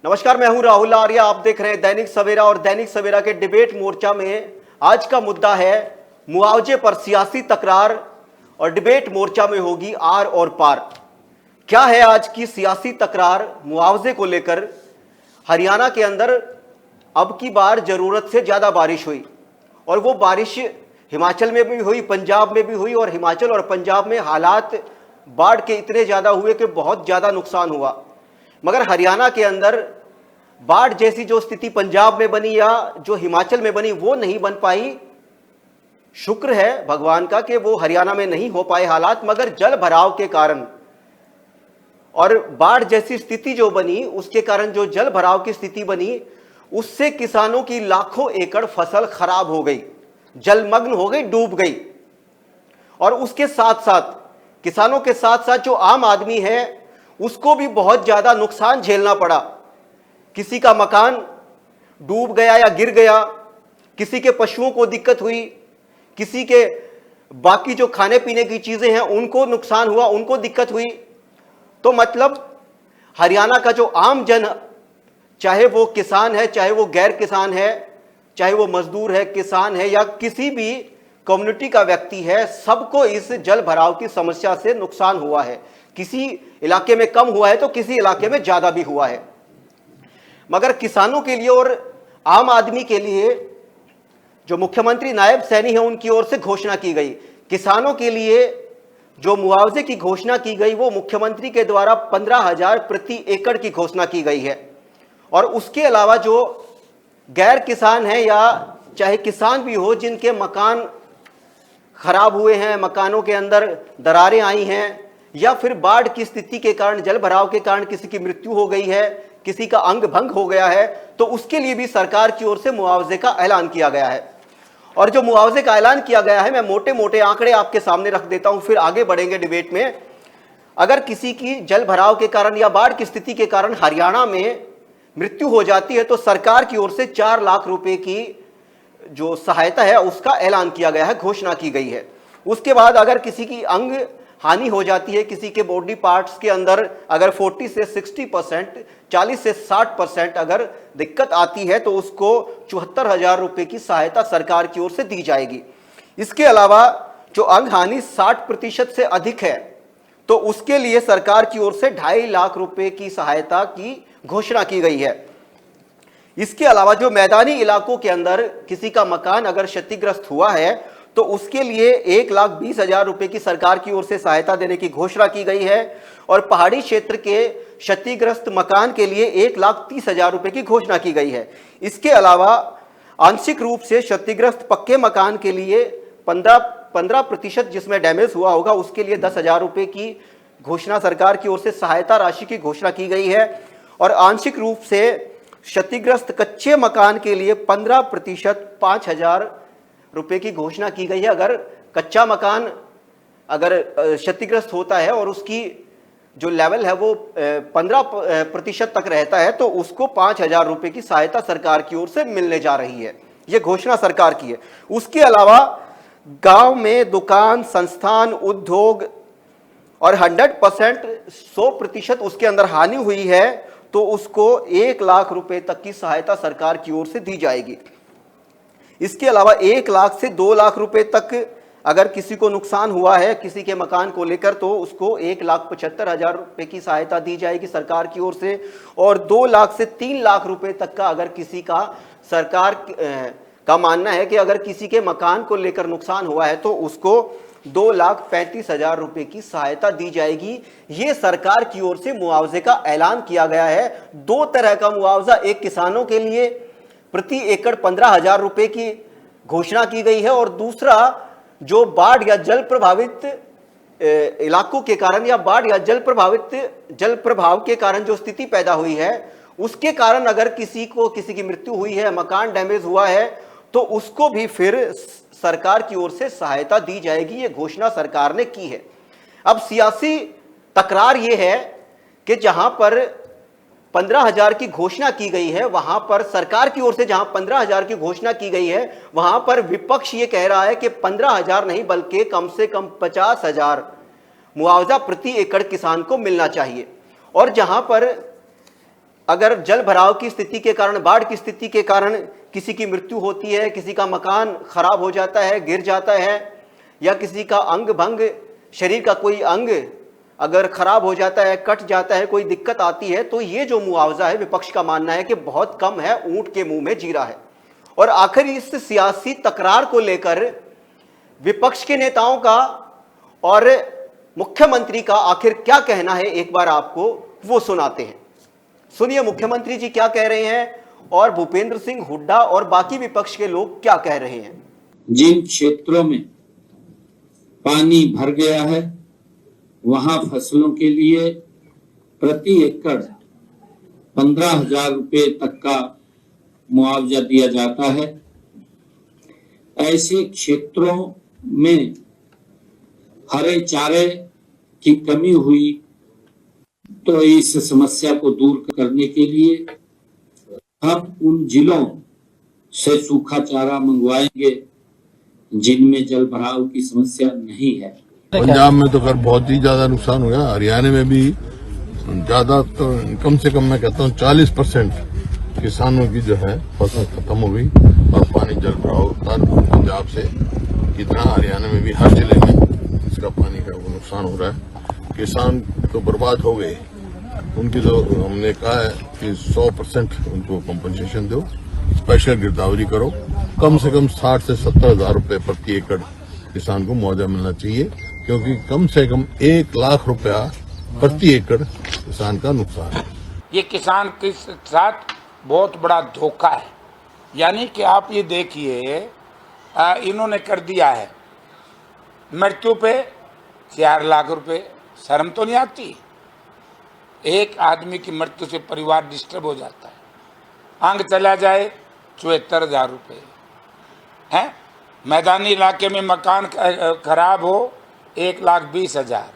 नमस्कार, मैं हूं राहुल आर्या। आप देख रहे हैं दैनिक सवेरा और दैनिक सवेरा के डिबेट मोर्चा में आज का मुद्दा है मुआवजे पर सियासी तकरार और डिबेट मोर्चा में होगी आर और पार। क्या है आज की सियासी तकरार मुआवजे को लेकर? हरियाणा के अंदर अब की बार जरूरत से ज्यादा बारिश हुई और वो बारिश हिमाचल में भी हुई, पंजाब में भी हुई और हिमाचल और पंजाब में हालात बाढ़ के इतने ज्यादा हुए कि बहुत ज्यादा नुकसान हुआ। मगर हरियाणा के अंदर बाढ़ जैसी जो स्थिति पंजाब में बनी या जो हिमाचल में बनी वो नहीं बन पाई। शुक्र है भगवान का कि वो हरियाणा में नहीं हो पाए हालात, मगर जल भराव के कारण और बाढ़ जैसी स्थिति जो बनी उसके कारण जो जल भराव की स्थिति बनी उससे किसानों की लाखों एकड़ फसल खराब हो गई, जलमग्न हो गई, डूब गई। और उसके साथ साथ किसानों के साथ साथ जो आम आदमी है उसको भी बहुत ज्यादा नुकसान झेलना पड़ा। किसी का मकान डूब गया या गिर गया, किसी के पशुओं को दिक्कत हुई, किसी के बाकी जो खाने पीने की चीजें हैं उनको नुकसान हुआ, उनको दिक्कत हुई। तो मतलब हरियाणा का जो आम जन, चाहे वो किसान है, चाहे वो गैर किसान है, चाहे वो मजदूर है, किसान है या किसी भी कम्युनिटी का व्यक्ति है, सबको इस जल भराव की समस्या से नुकसान हुआ है। किसी इलाके में कम हुआ है तो किसी इलाके में ज्यादा भी हुआ है। मगर किसानों के लिए और आम आदमी के लिए जो मुख्यमंत्री नायब सैनी है उनकी ओर से घोषणा की गई, किसानों के लिए जो मुआवजे की घोषणा की गई वो मुख्यमंत्री के द्वारा 15,000 प्रति एकड़ की घोषणा की गई है। और उसके अलावा जो गैर किसान है या चाहे किसान भी हो जिनके मकान खराब हुए हैं, मकानों के अंदर दरारें आई हैं या फिर बाढ़ की स्थिति के कारण, जल भराव के कारण किसी की मृत्यु हो गई है, किसी का अंग भंग हो गया है, तो उसके लिए भी सरकार की ओर से मुआवजे का ऐलान किया गया है। और जो मुआवजे का ऐलान किया गया है, मैं मोटे मोटे आंकड़े आपके सामने रख देता हूं, फिर आगे बढ़ेंगे डिबेट में। अगर किसी की जल भराव के कारण या बाढ़ की स्थिति के कारण हरियाणा में मृत्यु हो जाती है तो सरकार की ओर से 4 लाख रुपए की जो सहायता है उसका ऐलान किया गया है, घोषणा की गई है। उसके बाद अगर किसी की अंग हानि हो जाती है, किसी के बॉडी पार्ट्स के अंदर अगर 40 से 60%, 40 से 60% अगर दिक्कत आती है तो उसको 74,000 रुपए की सहायता सरकार की ओर से दी जाएगी। इसके अलावा जो अंग हानि 60% से अधिक है तो उसके लिए सरकार की ओर से 2.5 लाख रुपए की सहायता की घोषणा की गई है। इसके अलावा जो मैदानी इलाकों के अंदर किसी का मकान अगर क्षतिग्रस्त हुआ है तो उसके लिए 1,20,000 रुपए की सरकार की ओर से सहायता देने की घोषणा की गई है। और पहाड़ी क्षेत्र के क्षतिग्रस्त मकान के लिए 1,30,000 रुपए की घोषणा की गई है। इसके अलावा आंशिक रूप से क्षतिग्रस्त पक्के मकान के लिए 15% जिसमें डैमेज हुआ होगा उसके लिए 10,000 रुपए की घोषणा सरकार की ओर से सहायता राशि की घोषणा की गई है। और आंशिक रूप से क्षतिग्रस्त कच्चे मकान के लिए 15% 5,000 रुपए की घोषणा की गई है। अगर कच्चा मकान अगर क्षतिग्रस्त होता है और उसकी जो लेवल है वो 15% तक रहता है तो उसको 5,000 रुपए की सहायता सरकार की ओर से मिलने जा रही है। ये घोषणा सरकार की है। उसके अलावा गांव में दुकान, संस्थान, उद्योग और 100% उसके अंदर हानि हुई है तो उसको 1 लाख रुपए तक की सहायता सरकार की ओर से दी जाएगी। इसके अलावा 1 लाख से 2 लाख रुपए तक अगर किसी को नुकसान हुआ है किसी के मकान को लेकर तो उसको 1,75,000 रुपए की सहायता दी जाएगी सरकार की ओर से। और 2 लाख से 3 लाख रुपए तक का अगर किसी का सरकार का मानना है कि अगर किसी के मकान को लेकर नुकसान हुआ है तो उसको 2,35,000 रुपए की सहायता दी जाएगी। ये सरकार की ओर से मुआवजे का ऐलान किया गया है। 2 तरह का मुआवजा, एक किसानों के लिए प्रति एकड़ 15,000 रुपए की घोषणा की गई है और दूसरा जो बाढ़ या जल प्रभावित इलाकों के कारण या बाढ़ या जल प्रभाव के कारण जो स्थिति पैदा हुई है उसके कारण अगर किसी की मृत्यु हुई है, मकान डैमेज हुआ है तो उसको भी फिर सरकार की ओर से सहायता दी जाएगी। ये घोषणा सरकार ने की है। अब सियासी तकरार ये है कि जहां पर 15,000 की घोषणा की गई है वहां पर सरकार की ओर से जहां 15,000 की घोषणा की गई है वहां पर विपक्ष ये कह रहा है कि 15,000 नहीं बल्कि कम से कम 50,000 मुआवजा प्रति एकड़ किसान को मिलना चाहिए। और जहां पर अगर जल भराव की स्थिति के कारण, बाढ़ की स्थिति के कारण किसी की मृत्यु होती है, किसी का मकान खराब हो जाता है, गिर जाता है, या किसी का अंग भंग, शरीर का कोई अंग अगर खराब हो जाता है, कट जाता है, कोई दिक्कत आती है, तो ये जो मुआवजा है विपक्ष का मानना है कि बहुत कम है, ऊंट के मुंह में जीरा है। और आखिर इस सियासी तकरार को लेकर विपक्ष के नेताओं का और मुख्यमंत्री का आखिर क्या कहना है, एक बार आपको वो सुनाते हैं। सुनिए मुख्यमंत्री जी क्या कह रहे हैं और भूपेंद्र सिंह हुड्डा और बाकी विपक्ष के लोग क्या कह रहे हैं। जिन क्षेत्रों में पानी भर गया है वहां फसलों के लिए प्रति एकड़ 15,000 रुपए तक का मुआवजा दिया जाता है। ऐसे क्षेत्रों में हरे चारे की कमी हुई तो इस समस्या को दूर करने के लिए हम उन जिलों से सूखा चारा मंगवाएंगे जिनमें जल भराव की समस्या नहीं है। पंजाब में तो खैर बहुत ही ज्यादा नुकसान हुआ, हरियाणा में भी ज्यादा, तो कम से कम मैं कहता हूँ 40% किसानों की जो है फसल खत्म हो गई और पानी जल भराव उत्तर पंजाब से कितना, हरियाणा में भी हर जिले में इसका पानी का वो नुकसान हो रहा है। किसान तो बर्बाद हो गए, उनकी तो हमने कहा है कि 100% उनको कंपनसेशन दो, स्पेशल गिरदावरी करो, कम से कम 60 से 70 हजार रुपए प्रति एकड़ किसान को मुआवजा मिलना चाहिए, क्योंकि कम से कम 1 लाख रुपया प्रति एकड़ किसान का नुकसान है। ये किसान के साथ बहुत बड़ा धोखा है। यानी कि आप ये देखिए, इन्होंने कर दिया है मृत्यु पे 4 लाख रुपए। शर्म तो नहीं आती? एक आदमी की मृत्यु से परिवार डिस्टर्ब हो जाता है। अंग चला जाए 74,000 रुपये है। मैदानी इलाके में मकान खराब हो 1,20,000।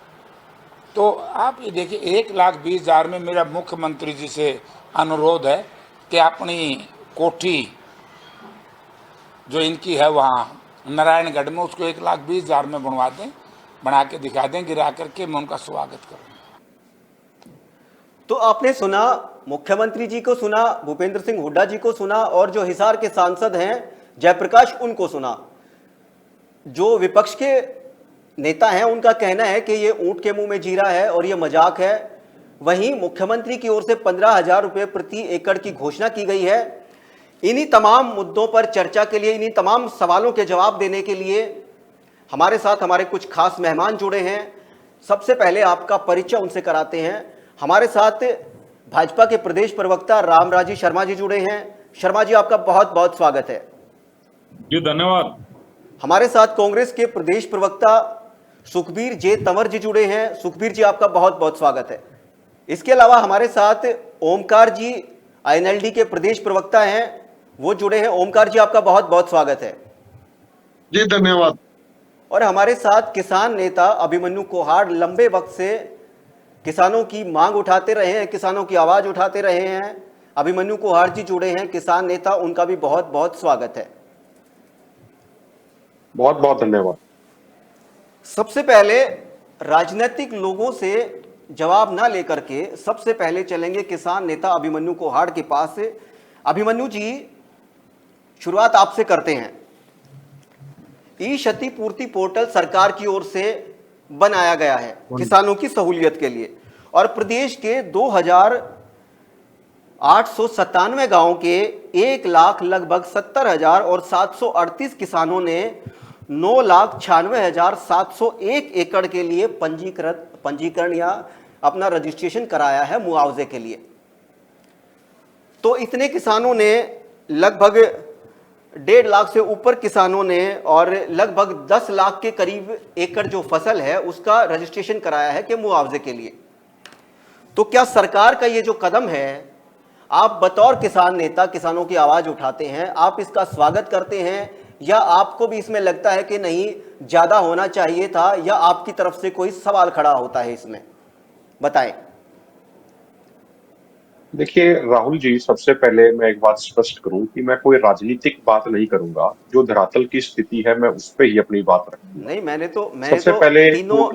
तो आप ये देखिए 1,20,000 में मेरा मुख्यमंत्री जी से अनुरोध है कि अपनी कोठी जो इनकी है वहाँ नारायणगढ़ में, उसको 1,20,000 में बनवा दें, बना के दिखा दें, गिरा करके मैं उनका स्वागत करूँगा। तो आपने सुना, मुख्यमंत्री जी को सुना, भूपेंद्र सिंह हुड्डा जी को सुना, और जो हिसार के सांसद हैं जयप्रकाश उनको सुना। जो विपक्ष के नेता हैं उनका कहना है कि ये ऊंट के मुंह में जीरा है और ये मजाक है। वहीं मुख्यमंत्री की ओर से 15,000 रुपए प्रति एकड़ की घोषणा की गई है। इन्हीं तमाम मुद्दों पर चर्चा के लिए, इन्हीं तमाम सवालों के जवाब देने के लिए हमारे साथ हमारे कुछ खास मेहमान जुड़े हैं। सबसे पहले आपका परिचय उनसे कराते हैं। हमारे साथ भाजपा के प्रदेश प्रवक्ता रामराजी शर्मा जी जुड़े हैं। शर्मा जी, आपका बहुत बहुत स्वागत है। जी धन्यवाद। हमारे साथ कांग्रेस के प्रदेश प्रवक्ता सुखबीर जे तंवर जी जुड़े हैं। सुखबीर जी, आपका बहुत बहुत स्वागत है। इसके अलावा हमारे साथ ओमकार जी आईएनएलडी के प्रदेश प्रवक्ता हैं, वो जुड़े हैं। ओमकार जी, आपका बहुत बहुत स्वागत है। जी धन्यवाद। और हमारे साथ किसान नेता अभिमन्यु कोहाड़ लंबे वक्त से किसानों की मांग उठाते रहे हैं, किसानों की आवाज उठाते रहे हैं। अभिमन्यु कोहाड़ जी जुड़े हैं, किसान नेता, उनका भी बहुत बहुत स्वागत है। बहुत बहुत धन्यवाद। सबसे पहले राजनीतिक लोगों से जवाब ना लेकर के सबसे पहले चलेंगे किसान नेता अभिमन्यु कोहाड़ के पास। अभिमन्यु जी, शुरुआत आपसे करते हैं। ई क्षतिपूर्ति पोर्टल सरकार की ओर से बनाया गया है किसानों की सहूलियत के लिए, और प्रदेश के 2,897 गांव के 1,00,000 लगभग 70,000 और 738 किसानों ने 9,96,701 एकड़ के लिए पंजीकरण या अपना रजिस्ट्रेशन कराया है मुआवजे के लिए। तो इतने किसानों ने, लगभग 1.5 लाख से ऊपर किसानों ने, और लगभग 10 लाख के करीब एकड़ जो फसल है उसका रजिस्ट्रेशन कराया है कि मुआवजे के लिए। तो क्या सरकार का ये जो कदम है, आप बतौर किसान नेता किसानों की आवाज उठाते हैं, आप इसका स्वागत करते हैं, या आपको भी इसमें लगता है कि नहीं ज्यादा होना चाहिए था, या आपकी तरफ से कोई सवाल खड़ा होता है इसमें? बताएं। देखिए राहुल जी, सबसे पहले मैं एक बात स्पष्ट करूं कि मैं कोई राजनीतिक बात नहीं करूंगा। जो धरातल की स्थिति है मैं उस पे ही अपनी बात रखूंगा। नहीं, मैंने तो पहले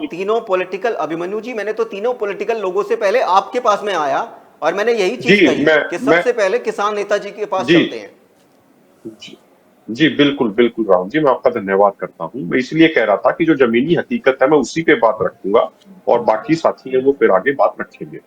तीनों पॉलिटिकल, अभिमन्यु जी, मैंने तो तीनों पॉलिटिकल लोगों से पहले आपके पास में आया और मैंने यही चीज जी, कही मैं- कि सबसे पहले किसान नेताजी के पास जी। चलते हैं। जी जी, बिल्कुल बिल्कुल राहुल जी, मैं आपका धन्यवाद करता हूं। मैं इसलिए कह रहा था कि जो जमीनी हकीकत है मैं उसी पे बात रखूंगा और बाकी साथी हैं वो फिर आगे बात रखेंगे।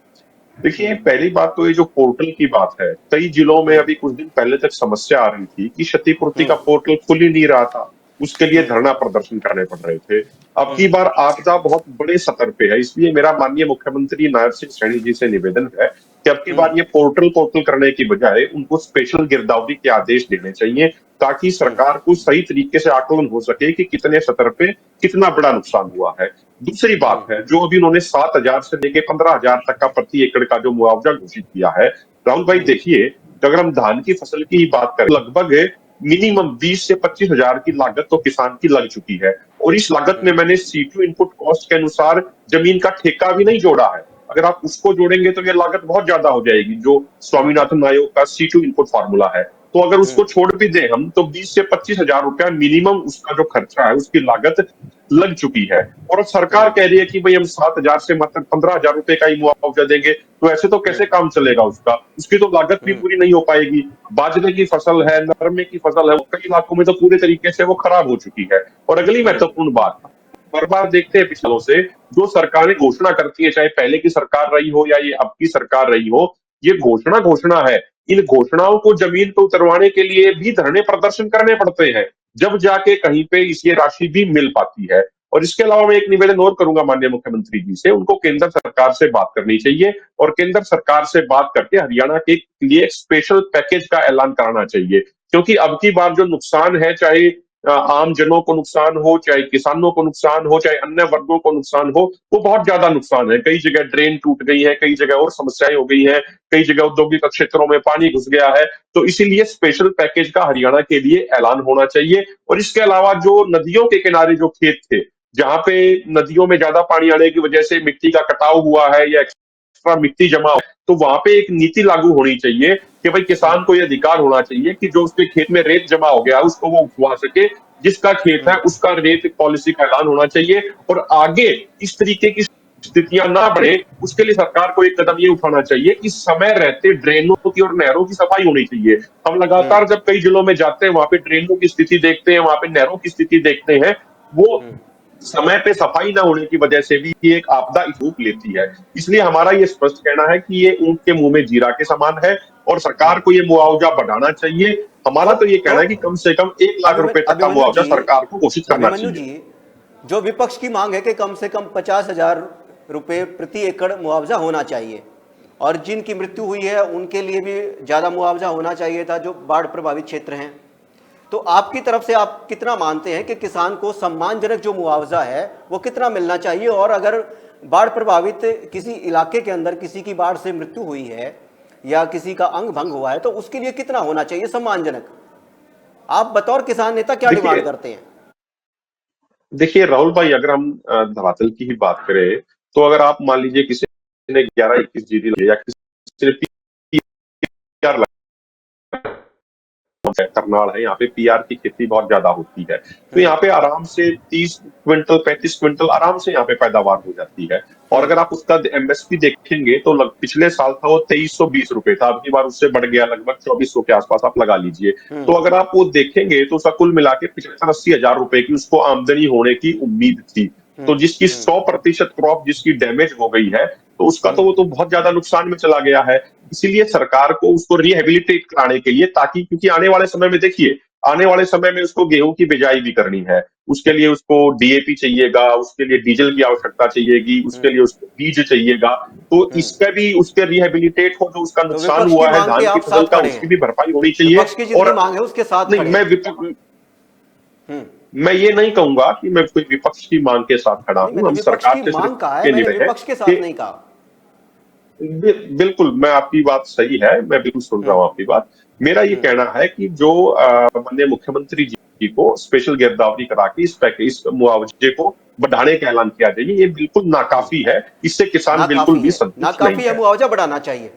देखिए, पहली बात तो ये जो पोर्टल की बात है, कई जिलों में अभी कुछ दिन पहले तक समस्या आ रही थी कि क्षतिपूर्ति का पोर्टल खुल ही नहीं रहा था। उसके लिए धरना प्रदर्शन करने पड़ रहे थे। अब की बार आपदा बहुत बड़े स्तर पे है, इसलिए मेरा माननीय मुख्यमंत्री नायब सिंह सैनी जी से निवेदन है कि अब की बार ये पोर्टल करने की बजाय उनको स्पेशल गिरदावरी के आदेश देने चाहिए, ताकि सरकार को सही तरीके से आकलन हो सके कि कितने स्तर पे कितना बड़ा नुकसान हुआ है। दूसरी बात है, जो अभी उन्होंने 7,000 से लेके 15,000 तक का प्रति एकड़ का जो मुआवजा घोषित किया है, राहुल भाई देखिए, अगर हम धान की फसल की ही बात करें, लगभग मिनिमम 20 से 25,000 की लागत तो किसान की लग चुकी है। और इस लागत में मैंने C2 इनपुट कॉस्ट के अनुसार जमीन का ठेका भी नहीं जोड़ा है। अगर आप उसको जोड़ेंगे तो ये लागत बहुत ज्यादा हो जाएगी, जो स्वामीनाथन आयोग का C2 इनपुट फार्मूला है। तो अगर उसको छोड़ भी दें हम, तो 20 से 25,000 रुपया मिनिमम उसका जो खर्चा है, उसकी लागत लग चुकी है। और अब सरकार कह रही है कि भाई हम 7,000 से मात्र 15,000 रुपए का ही मुआवजा देंगे, तो ऐसे तो कैसे काम चलेगा उसका? उसकी तो लागत भी पूरी नहीं हो पाएगी। बाजरे की फसल है, नरमे की फसल है, कई इलाकों में तो पूरे तरीके से वो खराब हो चुकी है। और अगली महत्वपूर्ण बात, हर बार देखते हैं पिछलों से, जो सरकारें घोषणा करती है, चाहे पहले की सरकार रही हो या ये अब की सरकार रही हो, ये घोषणा है। इन घोषणाओं को जमीन पर उतरवाने के लिए भी धरने प्रदर्शन करने पड़ते हैं, जब जाके कहीं पे ये राशि भी मिल पाती है। और इसके अलावा मैं एक निवेदन और करूंगा माननीय मुख्यमंत्री जी से, उनको केंद्र सरकार से बात करनी चाहिए और केंद्र सरकार से बात करके हरियाणा के लिए स्पेशल पैकेज का ऐलान कराना चाहिए। क्योंकि अब की बार जो नुकसान है, चाहे आम जनों को नुकसान हो, चाहे किसानों को नुकसान हो, चाहे अन्य वर्गों को नुकसान हो, वो बहुत ज्यादा नुकसान है। कई जगह ड्रेन टूट गई है, कई जगह और समस्याएं हो गई हैं, कई जगह औद्योगिक क्षेत्रों में पानी घुस गया है। तो इसीलिए स्पेशल पैकेज का हरियाणा के लिए ऐलान होना चाहिए। और इसके अलावा जो नदियों के किनारे जो खेत थे, जहां पे नदियों में ज्यादा पानी आने की वजह से मिट्टी का कटाव हुआ है या एक्स्ट्रा मिट्टी जमा हो, तो वहां पे एक नीति लागू होनी चाहिए कि भाई किसान को यह अधिकार होना चाहिए कि जो उसके खेत में रेत जमा हो गया उसको वो उठवा सके। जिसका खेत है उसका रेत पॉलिसी का ऐलान होना चाहिए। और आगे इस तरीके की स्थितियां ना बढ़े, उसके लिए सरकार को एक कदम ये उठाना चाहिए कि समय रहते ड्रेनों की और नहरों की सफाई होनी चाहिए। हम लगातार जब कई जिलों में जाते हैं, वहां पे ड्रेनों की स्थिति देखते हैं, वहां पे नहरों की स्थिति देखते हैं, वो समय पे सफाई ना होने की वजह से भी ये एक आपदा रूप लेती है। इसलिए हमारा ये स्पष्ट कहना है कि ये ऊंट के मुंह में जीरा के समान है और सरकार को ये मुआवजा बढ़ाना चाहिए। हमारा तो ये कहना है कि कम से कम 1 लाख रुपए तक का मुआवजा सरकार को घोषित करना अभिमन्यु चाहिए। जी, जो विपक्ष की मांग है कि कम से कम 50,000 रुपए प्रति एकड़ मुआवजा होना चाहिए और जिनकी मृत्यु हुई है उनके लिए भी ज्यादा मुआवजा होना चाहिए था, जो बाढ़ प्रभावित क्षेत्र हैं। तो आपकी तरफ से आप कितना मानते हैं कि किसान को सम्मानजनक जो मुआवजा है वो कितना मिलना चाहिए? और अगर बाढ़ प्रभावित किसी इलाके के अंदर किसी की बाढ़ से मृत्यु हुई है या किसी का अंग भंग हुआ है तो उसके लिए कितना होना चाहिए सम्मानजनक? आप बतौर किसान नेता क्या डिमांड करते हैं? देखिए राहुल भाई, अगर हम धरातल की ही बात करें, तो अगर आप मान लीजिए किसी ने 11-21 जीरी लगाई या किसी ने PR करनाल है, यहाँ पे PR की खेती बहुत ज्यादा होती है, तो यहाँ पे आराम से 30 क्विंटल 35 क्विंटल आराम से यहाँ पे पैदावार हो जाती है। और अगर आप उसका MSP देखेंगे तो पिछले साल था वो 2320 रुपए था, अब की बार उससे बढ़ गया, लगभग 2400 के आसपास आप लगा लीजिए। तो अगर आप वो देखेंगे तो उसका कुल मिला के 75-80 हजार रुपए की उसको आमदनी होने की उम्मीद थी। तो जिसकी 100% क्रॉप जिसकी डैमेज हो गई है, तो उसका तो वो तो बहुत ज्यादा नुकसान में चला गया है। इसीलिए सरकार को उसको रिहेबिलिटेट कराने के लिए, ताकि क्योंकि आने वाले समय में देखिए, आने वाले समय में उसको गेहूं की बिजाई भी करनी है, उसके लिए उसको DAP चाहिएगा, उसके लिए डीजल की आवश्यकता चाहिएगी, उसके लिए उसको बीज चाहिएगा। तो इसका भी उसके रिहेबिलिटेट हो, जो उसका तो नुकसान विपक्ष की हुआ है मांग धान के की आप फसल साथ का, खड़े उसकी हैं? भी भरपाई होनी चाहिए। विपक्ष की जितनी और मांग है उसके साथ नहीं, खड़े हैं। मैं ये नहीं कहूंगा कि मैं कोई विपक्ष की मांग के साथ खड़ा नहीं, हूं। मैंने हम विपक्ष सरकार की से सिर्फ मांग कहा है, ये मैंने निवेदन है विपक्ष के कि साथ नहीं कहा। बिल्कुल, मैं आपकी बात सही है, मैं बिल्कुल सुन रहा हूं आपकी बात। मेरा ये कहना है कि जो माननीय मुख्यमंत्री जी को स्पेशल गिरदावरी करा के इस मुआवजे को बढ़ाने का ऐलान किया जाए, ये बिल्कुल नाकाफी है। इससे किसान बिल्कुल भी संतुष्ट नहीं नाकाफी है, है। मुआवजा बढ़ाना चाहिए।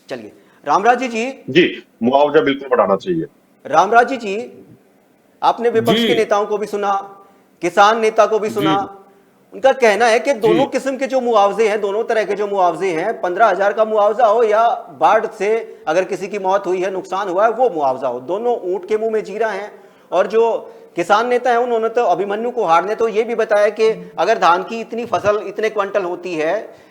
चलिए, रामराज जी, जी, मुआवजा बिल्कुल बढ़ाना चाहिए। रामराज जी, आपने विपक्ष के नेताओं को भी सुना, किसान नेता को भी सुना, उनका कहना है कि दोनों किस्म के जो मुआवजे हैं, दोनों तरह के जो मुआवजे हैं, 15,000 का मुआवजा हो या बाढ़ से अगर किसी की मौत हुई है, नुकसान हुआ है, वो मुआवजा हो, दोनों ऊंट के मुंह में जीरा हैं। और जो किसान नेता है उन्होंने तो अभिमन्यु कुहाड़ ने तो ये भी बताया कि अगर धान की इतनी फसल इतने क्विंटल होती है,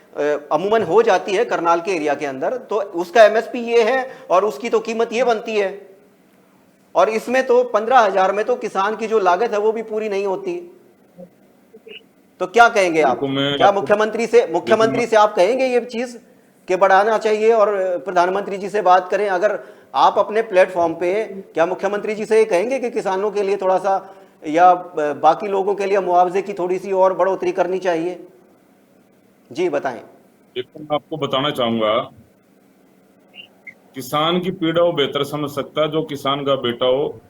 अमूमन हो जाती है करनाल के एरिया के अंदर, तो उसका एमएसपी ये है और उसकी तो कीमत ये बनती है, और इसमें तो 15,000 में तो किसान की जो लागत है वो भी पूरी नहीं होती। तो क्या कहेंगे आप? क्या मुख्यमंत्री से आप कहेंगे ये चीज कि बढ़ाना चाहिए और प्रधानमंत्री जी से बात करें? अगर आप अपने प्लेटफॉर्म पे क्या मुख्यमंत्री जी से ये कहेंगे कि किसानों के लिए थोड़ा सा या बाकी लोगों के लिए मुआवजे की थोड़ी सी और बढ़ोतरी करनी चाहिए? जी बताएं। मैं आपको बताना चाहूंगा, किसान की पीड़ा वो बेहतर समझ सकता है जो किसान का बेटा हो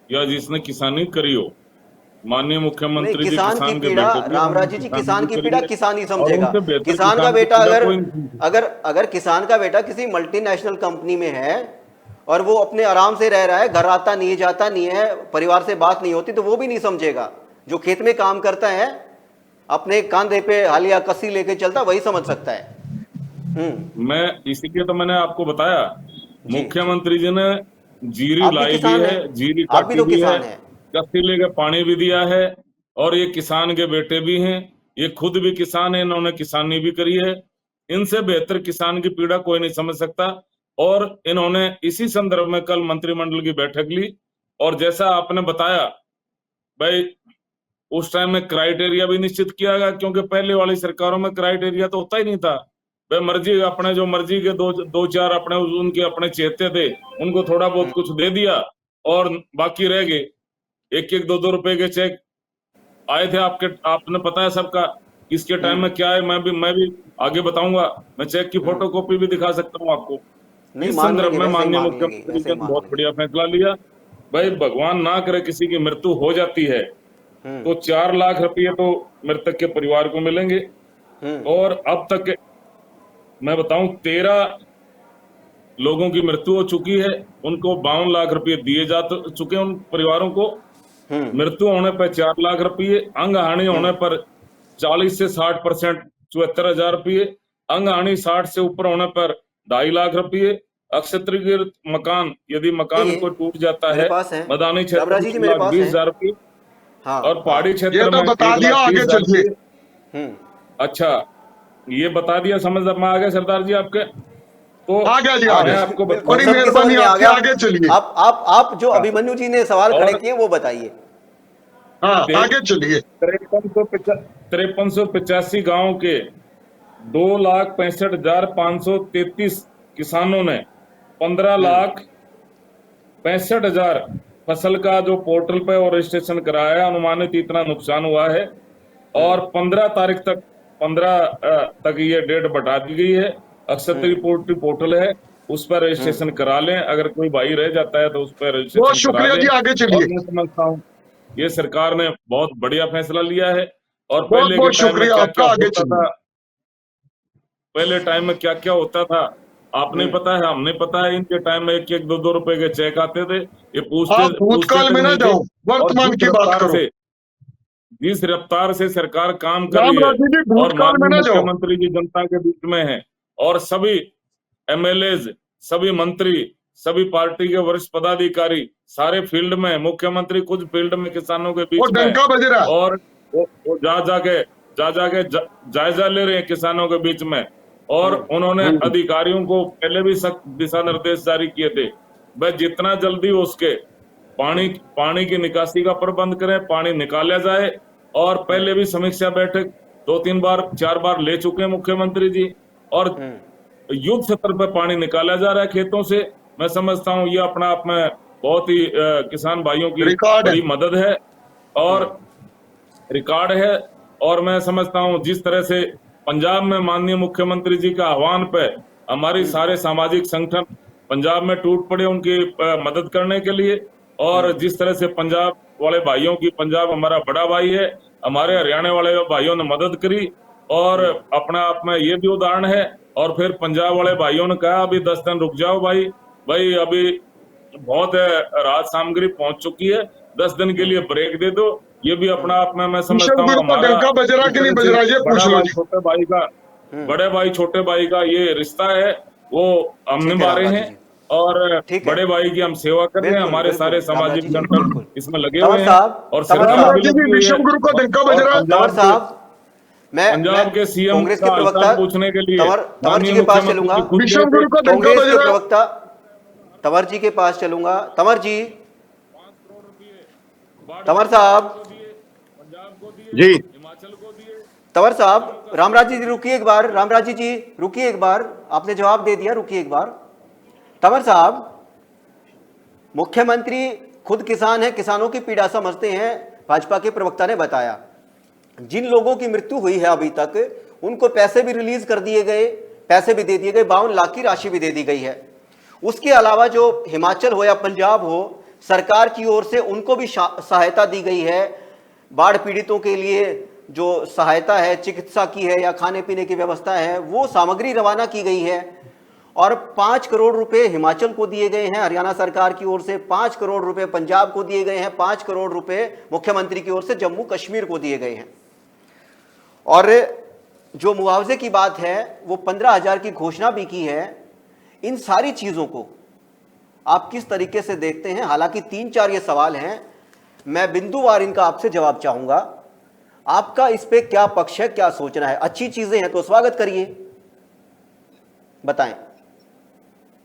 या जिसने किसानी करी हो। माननीय मुख्यमंत्री जी किसान की के पीड़ा, बेटे रामराज जी, किसान की पीड़ा किसान ही समझेगा। और उनसे बेहतर किसान का किसान बेटा की पीड़ा अगर कोई अगर किसान का बेटा किसी मल्टीनेशनल कंपनी में है और वो अपने आराम से रह रहा है, घर आता नहीं है, जाता नहीं है, परिवार से बात नहीं होती, तो वो भी नहीं समझेगा। जो खेत में काम करता है, अपने कांधे पे हालिया कस्सी लेके चलता, वही समझ सकता है। मैं इसीलिए तो मैंने आपको बताया, मुख्यमंत्री जी ने जीरी आप भी लाई भी किसान है, हैं, जीरी आप भी काटी तो भी है, किसान हैं। कस्सी लेके पानी भी दिया है, और ये किसान के बेटे भी हैं, ये खुद भी किसान है, इन्होंने किसानी भी करी है। इनसे बेहतर किसान की पीड़ा कोई नहीं समझ सकता। और इन्होंने इसी संदर्भ में कल मंत्रिमंडल की बैठक ली, और जैसा आपने बताया भाई, उस टाइम में क्राइटेरिया भी निश्चित किया गया, क्योंकि पहले वाली सरकारों में क्राइटेरिया तो होता ही नहीं था। वे मर्जी अपने जो मर्जी के दो चार अपने उनके अपने चेते थे, उनको थोड़ा बहुत कुछ दे दिया और बाकी रह गए। एक एक दो रुपए के चेक आए थे आपने पता है सबका किसके टाइम में क्या है। मैं भी आगे बताऊंगा, मैं चेक की फोटोकॉपी भी दिखा सकता हूँ आपको। इस संदर्भ में माननीय मुख्यमंत्री जी ने बहुत बढ़िया फैसला लिया। भाई भगवान ना करे किसी की मृत्यु हो जाती है तो 4 लाख रुपये तो मृतक के परिवार को मिलेंगे। और अब तक मैं बताऊं 13 लोगों की मृत्यु हो चुकी है, उनको 52 लाख रुपए दिए जा चुके हैं उन परिवारों को। मृत्यु होने पर 4 लाख रुपये, अंग हानि होने पर 40 से 60% 74,000 रुपये, अंग हानि 60 से ऊपर होने पर 2.5 लाख रुपये, अक्षतिगृत मकान यदि मकान को टूट जाता है मैदानी क्षेत्र में 1,20,000 रुपये, और पहाड़ी क्षेत्र में बता दिया, आगे चलिए। अच्छा, ये बता दिया, समझ में आ गया सरदार जी आपके? तो आगे जी, मैं आपको बड़ी मेहरबानी, आगे चलिए। आप जो अभिमन्यु जी ने सवाल खड़े किए वो बताइए। हाँ, आगे चलिए। 5385 गांव के 2,65,533 किसानों ने 15,65,000 फसल का जो पोर्टल पे और रजिस्ट्रेशन कराया, अनुमानित इतना नुकसान हुआ है। और 15 तारीख तक 15 तक ये डेट बढ़ा दी गई है। अक्षत्री पोर्टल है, उस पर रजिस्ट्रेशन करा लें। अगर कोई भाई रह जाता है तो उस पर रजिस्ट्रेशन बहुत शुक्रिया जी, आगे चलिए। मैं समझता हूँ ये सरकार ने बहुत बढ़िया फैसला लिया है। और पहले के टाइम में क्या होता था, पहले टाइम में क्या क्या होता था आपने पता है, हमने पता है। इनके टाइम में 1-1 2-2 रुपए के चेक आते थे, ये पूछते भूतकाल में ना जाओ, वर्तमान की बात करो। जिस रफ्तार से सरकार काम कर रही है और माननीय मुख्यमंत्री जी जनता के बीच में है, और सभी एमएलएज, सभी मंत्री, सभी पार्टी के वरिष्ठ पदाधिकारी सारे फील्ड में, मुख्यमंत्री कुछ फील्ड में किसानों के बीच में, और वो जा जाके जायजा ले रहे हैं किसानों के बीच में। और उन्होंने अधिकारियों को पहले भी सख्त दिशा निर्देश जारी किए थे, वह जितना जल्दी हो सके पानी की निकासी का प्रबंध करें, पानी निकाला जाए। और पहले भी समीक्षा बैठक 2-3 बार 4 बार ले चुके हैं मुख्यमंत्री जी, और युद्ध स्तर पर पानी निकाला जा रहा है खेतों से। मैं समझता हूं ये अपना आप में बहुत ही किसान भाइयों की बड़ी मदद है और रिकॉर्ड है। और मैं समझता हूं जिस तरह से पंजाब में माननीय मुख्यमंत्री जी का आह्वान पे हमारी सारे सामाजिक संगठन पंजाब में टूट पड़े उनकी मदद करने के लिए, और जिस तरह से पंजाब वाले भाइयों की, पंजाब हमारा बड़ा भाई है, हमारे हरियाणा वाले भाइयों ने मदद करी, और अपना आप में ये भी उदाहरण है। और फिर पंजाब वाले भाइयों ने कहा अभी 10 दिन रुक जाओ भाई, अभी बहुत राहत सामग्री पहुंच चुकी है, 10 दिन के लिए ब्रेक दे दो। ये भी अपना आप में मैं विषम समझता हूँ गुरु का हमारा डंका बज रहा कि नहीं बज रहा, ये पूछ लो जी। छोटे भाई का, बड़े भाई छोटे भाई का ये रिश्ता है, वो हम ठीक है निभा रहे रामराजी हैं जी, और ठीक है। बड़े भाई की हम सेवा कर रहे हैं। बिल्कुल हमारे बिल्कुल सारे रामराजी सामाजिक जी, संगठन बिल्कुल। इसमें लगे तंवर हुए हैं साहब, और तंवर सरकार साहब, भी रामराजी जी, लगी हुई है। विषम गुरु का डंका बज और रहा है। तंवर पंजाब के साहब, मैं पंजाब के सीएम कांग्रेस के का प्रवक्ता हालचाल पूछने के लिए तंवर जी माननीय के पास मुख्यमंत्री चलूंगा, जी खुद गए विषम थे। गुरु का डंका कांग्रेस बज के रहा है। प्रवक्ता तंवर जी के पास चलूंगा। तंवर जी, तंवर साहब, पंजाब को दिए, जी हिमाचल को दिए। तंवर साहब, रामराजी जी रुकिए एक बार, रामराजी जी रुकिए एक बार, आपने जवाब दे दिया, रुकिए एक बार। तंवर साहब, मुख्यमंत्री खुद किसान है, किसानों की पीड़ा समझते हैं, भाजपा के प्रवक्ता ने बताया। जिन लोगों की मृत्यु हुई है अभी तक, उनको पैसे भी रिलीज कर दिए गए, पैसे भी दे दिए गए, 52 लाख की राशि भी दे दी गई है। उसके अलावा जो हिमाचल हो या पंजाब हो, सरकार की ओर से उनको भी सहायता दी गई है। बाढ़ पीड़ितों के लिए जो सहायता है, चिकित्सा की है या खाने पीने की व्यवस्था है, वो सामग्री रवाना की गई है। और 5 करोड़ रुपए हिमाचल को दिए गए हैं हरियाणा सरकार की ओर से, 5 करोड़ रुपए पंजाब को दिए गए हैं, 5 करोड़ रुपए मुख्यमंत्री की ओर से जम्मू कश्मीर को दिए गए हैं। और जो मुआवजे की बात है वो 15,000 की घोषणा भी की है। इन सारी चीजों को आप किस तरीके से देखते हैं? हालांकि 3-4 ये सवाल हैं, मैं बिंदुवार इनका आपसे जवाब चाहूंगा। आपका इस पे क्या पक्ष है, क्या सोचना है? अच्छी चीजें हैं तो स्वागत करिए, बताएं।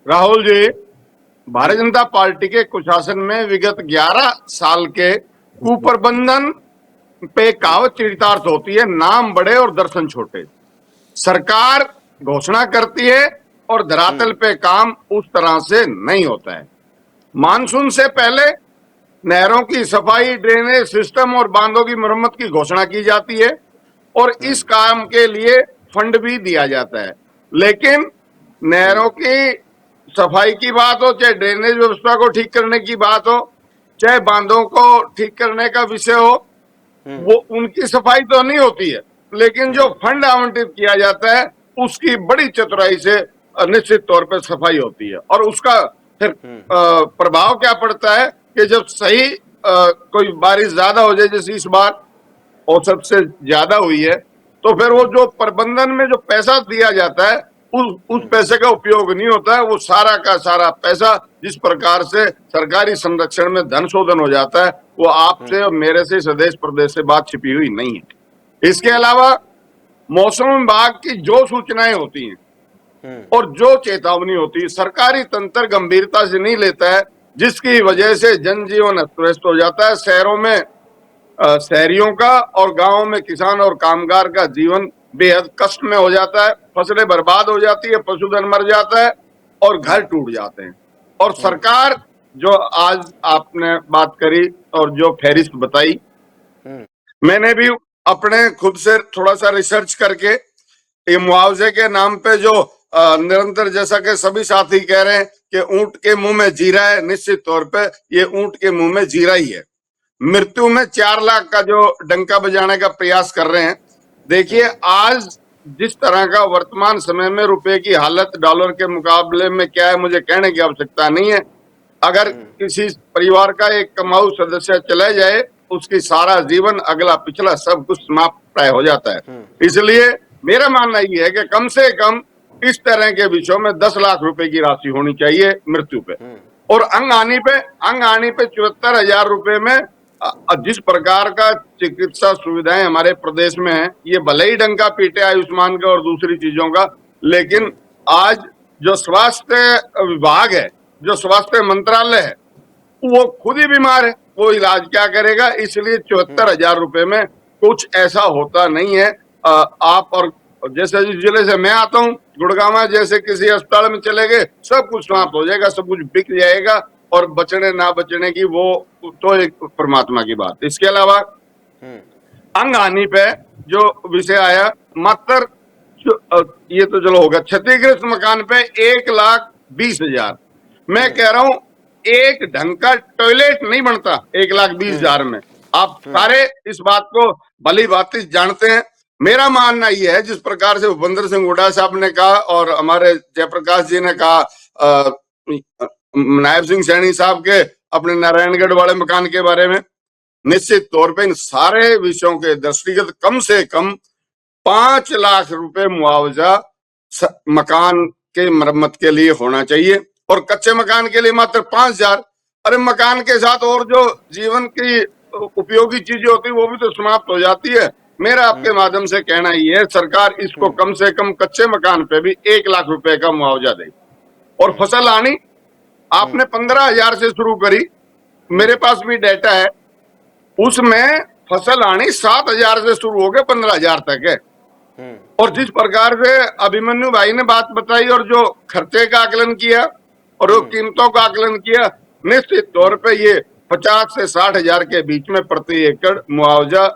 राहुल जी, भारतीय जनता पार्टी के कुशासन में विगत 11 साल के कुप्रबंधन पे कहावत चरितार्थ होती है, नाम बड़े और दर्शन छोटे। सरकार घोषणा करती है और धरातल पे काम उस तरह से नहीं होता है। मानसून से पहले नहरों की सफाई, ड्रेनेज सिस्टम और बांधों की मरम्मत की घोषणा की जाती है और इस काम के लिए फंड भी दिया जाता है, लेकिन नहरों की सफाई की बात हो, चाहे ड्रेनेज व्यवस्था को ठीक करने की बात हो, चाहे बांधों को ठीक करने का विषय हो, वो उनकी सफाई तो नहीं होती है, लेकिन जो फंड आवंटित किया जाता है उसकी बड़ी चतुराई से निश्चित तौर पर सफाई होती है। और उसका फिर प्रभाव क्या पड़ता है कि जब सही कोई बारिश ज्यादा हो जाए, जैसे इस बार औसत से ज्यादा हुई है, तो फिर वो जो प्रबंधन में जो पैसा दिया जाता है उस पैसे का उपयोग नहीं होता है। वो सारा का सारा पैसा जिस प्रकार से सरकारी संरक्षण में धन शोधन हो जाता है, वो आपसे और मेरे से स्वदेश प्रदेश से बात छिपी हुई नहीं है। इसके अलावा मौसम विभाग की जो सूचनाएं होती हैं और जो चेतावनी होती है, सरकारी तंत्र गंभीरता से नहीं लेता है, जिसकी वजह से जनजीवन अस्त व्यस्त हो जाता है। शहरों में शहरियों का और गांवों में किसान और कामगार का जीवन बेहद कष्ट में हो जाता है, फसलें बर्बाद हो जाती है, पशुधन मर जाता है और घर टूट जाते हैं। और सरकार जो आज आपने बात करी और जो फहरिस्त बताई, मैंने भी अपने खुद से थोड़ा सा रिसर्च करके ये मुआवजे के नाम पे जो निरंतर, जैसा कि सभी साथी कह रहे हैं कि ऊंट के मुंह में जीरा है, निश्चित तौर पे ये ऊंट के मुंह में जीरा ही है। मृत्यु में 4 लाख का जो डंका बजाने का प्रयास कर रहे हैं, देखिए आज जिस तरह का वर्तमान समय में रुपए की हालत डॉलर के मुकाबले में क्या है, मुझे कहने की आवश्यकता नहीं है। अगर किसी परिवार का एक कमाऊ सदस्य चला जाए, उसकी सारा जीवन अगला पिछला सब कुछ समाप्त प्राय हो जाता है। इसलिए मेरा मानना ये है कि कम से कम इस तरह के विषयों में 10 लाख रुपए की राशि होनी चाहिए मृत्यु पे, और अंग हानि पे 74,000 रुपए में जिस प्रकार का चिकित्सा सुविधाएं हमारे प्रदेश में है, ये भले ही डंका पीटे आयुष्मान का और दूसरी चीजों का, लेकिन आज जो स्वास्थ्य विभाग है, जो स्वास्थ्य मंत्रालय है, वो खुद ही बीमार है, वो इलाज क्या करेगा। इसलिए 74,000 रुपए में कुछ ऐसा होता नहीं है। आप और जैसे जिस जिले से मैं आता हूँ, गुड़गांव जैसे किसी अस्पताल में चले गए, सब कुछ समाप्त हो जाएगा, सब कुछ बिक जाएगा, और बचने ना बचने की वो तो एक परमात्मा की बात। इसके अलावा अंग हानि पे जो विषय आया, मात्र ये तो चलो होगा, क्षतिग्रस्त मकान पे 1,20,000। मैं कह रहा हूं एक ढंग का टॉयलेट नहीं बनता 1,20,000 में। आप सारे इस बात को भली भांति जानते हैं। मेरा मानना यह है, जिस प्रकार से भूपेंद्र सिंह हुड्डा साहब ने कहा और हमारे जयप्रकाश जी ने कहा, नायब सिंह सैनी साहब के अपने नारायणगढ़ वाले मकान के बारे में, निश्चित तौर पे इन सारे विषयों के दृष्टिगत कम से कम 5 लाख रुपए मुआवजा मकान के मरम्मत के लिए होना चाहिए और कच्चे मकान के लिए मात्र 5,000। अरे मकान के साथ और जो जीवन की उपयोगी चीजें होती है वो भी तो समाप्त हो जाती है। मेरा आपके माध्यम से कहना ये है, सरकार इसको कम से कम कच्चे मकान पे भी 1 लाख रुपए का मुआवजा दे। और फसल हानि आपने 15,000 से शुरू करी, मेरे पास भी डेटा है, उसमें फसल हानि 7,000 से शुरू हो गए 15,000 तक है। और जिस प्रकार से अभिमन्यु भाई ने बात बताई और जो खर्चे का आकलन किया और जो कीमतों का आकलन किया, निश्चित तौर पे ये 50 से 60,000 के बीच में प्रति एकड़ मुआवजा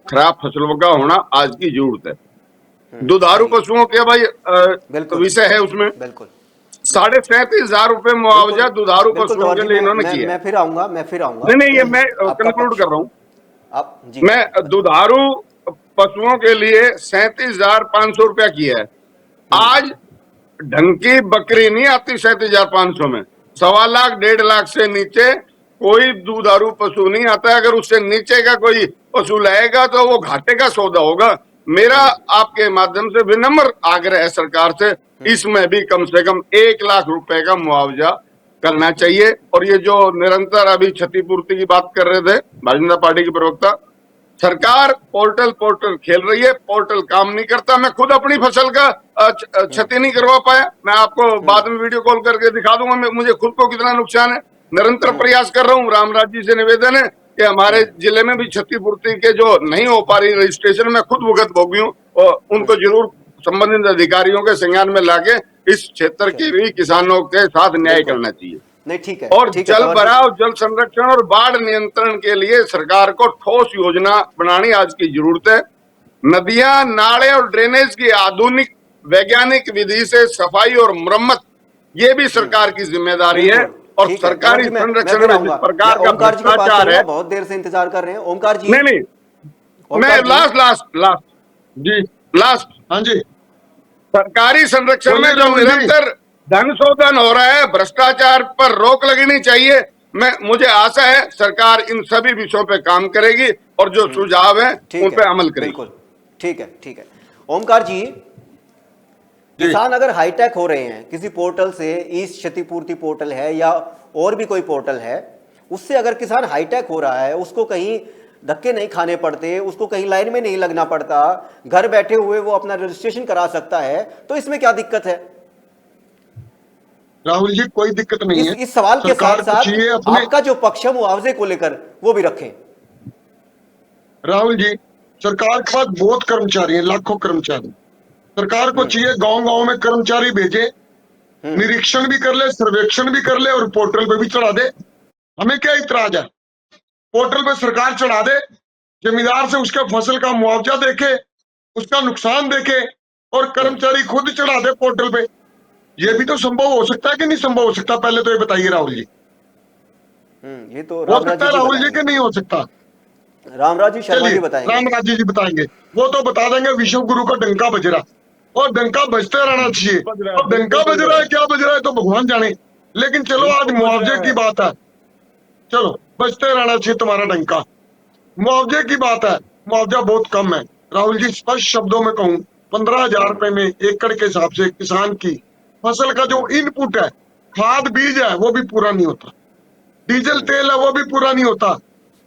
खराब फसलों का होना आज की जरूरत है। दुधारू पशुओं के भाई विषय है, उसमें बिल्कुल 37,500 रुपए मुआवजा दुधारू पशुओं के लिए इन्होंने किया। मैं फिर आऊंगा नहीं, ये मैं कंक्लूड कर रहा हूँ। आप जी, मैं दुधारू पशुओं के लिए 37,500 रुपया किया है। आज ढंग की बकरी नहीं आती 37,500 में, 1.25 लाख 1.5 लाख से नीचे कोई दुधारू पशु नहीं आता है। अगर उससे नीचे का कोई पशु लाएगा तो वो घाटे का सौदा होगा। मेरा आपके माध्यम से विनम्र आग्रह है सरकार से, इसमें भी कम से कम 1 लाख रुपए का मुआवजा करना चाहिए। और ये जो निरंतर अभी क्षतिपूर्ति की बात कर रहे थे भारतीय जनता पार्टी के प्रवक्ता, सरकार पोर्टल खेल रही है, पोर्टल काम नहीं करता। मैं खुद अपनी फसल का क्षति नहीं करवा पाया, मैं आपको बाद में वीडियो कॉल करके दिखा दूंगा मुझे खुद को कितना नुकसान है। निरंतर प्रयास कर रहा हूँ। रामराज जी से निवेदन है कि हमारे जिले में भी क्षतिपूर्ति के जो नहीं हो पा रही रजिस्ट्रेशन, मैं खुद भुगत भोगी हूँ, और उनको जरूर संबंधित अधिकारियों के संज्ञान में लाके इस क्षेत्र के भी किसानों के साथ न्याय करना चाहिए। नहीं ठीक है। और जल भराव, जल संरक्षण और बाढ़ नियंत्रण के लिए सरकार को ठोस योजना बनानी आज की जरूरत है। नदियां, नाले और ड्रेनेज की आधुनिक वैज्ञानिक विधि से सफाई और मरम्मत, ये भी सरकार की जिम्मेदारी है। और सरकारी संरक्षण में जिस प्रकार का भ्रष्टाचार है, बहुत देर से इंतजार कर रहे हैं ओमकार जी। नहीं, मैं लास्ट हाँ जी, सरकारी संरक्षण में जो निरंतर धन शोधन हो रहा है, भ्रष्टाचार पर रोक लगनी चाहिए। मुझे आशा है सरकार इन सभी विषयों पे काम करेगी और जो सुझाव है उन पे अमल करेगी। बिल्कुल ठीक है। ओमकार जी, किसान अगर हाईटेक हो रहे हैं किसी पोर्टल से, ईस्ट क्षतिपूर्ति पोर्टल है या और भी कोई पोर्टल है, उससे अगर किसान हाईटेक हो रहा है, उसको कहीं धक्के नहीं खाने पड़ते, उसको कहीं लाइन में नहीं लगना पड़ता, घर बैठे हुए वो अपना रजिस्ट्रेशन करा सकता है, तो इसमें क्या दिक्कत है? राहुल जी कोई दिक्कत नहीं है। इस सवाल के साथ साथ अपने आपका जो पक्ष है मुआवजे को लेकर वो भी रखें। राहुल जी, सरकार के पास बहुत कर्मचारी हैं, लाखों कर्मचारी। सरकार को चाहिए गांव-गांव में कर्मचारी भेजे, निरीक्षण भी कर ले, सर्वेक्षण भी कर ले और पोर्टल पे भी चढ़ा दे। हमें क्या इतराज है? पोर्टल पे सरकार चढ़ा दे, जमींदार से उसके फसल का मुआवजा देखे, उसका नुकसान देखे और कर्मचारी खुद चढ़ा दे पोर्टल पे। ये भी तो संभव हो सकता है कि नहीं संभव हो सकता? पहले तो ये बताइए राहुल जी। ये तो हो सकता है राहुल जी कि नहीं हो सकता? रामराज जी शर्मा जी बताएंगे। रामराज जी बताएंगे, वो तो बता देंगे। विश्व गुरु का डंका बज रहा और डंका बजते रहना चाहिए। अब डंका बज रहा है, क्या बज रहा है तो भगवान जाने। लेकिन चलो आज मुआवजे की बात है, चलो बजते रहना चाहिए तुम्हारा डंका। मुआवजे की बात है, मुआवजा बहुत कम है राहुल जी। स्पष्ट शब्दों में कहूँ, 15,000 रुपए में एकड़ के हिसाब से किसान की फसल का जो इनपुट है, खाद बीज है, वो भी पूरा नहीं होता, डीजल तेल है वो भी पूरा नहीं होता।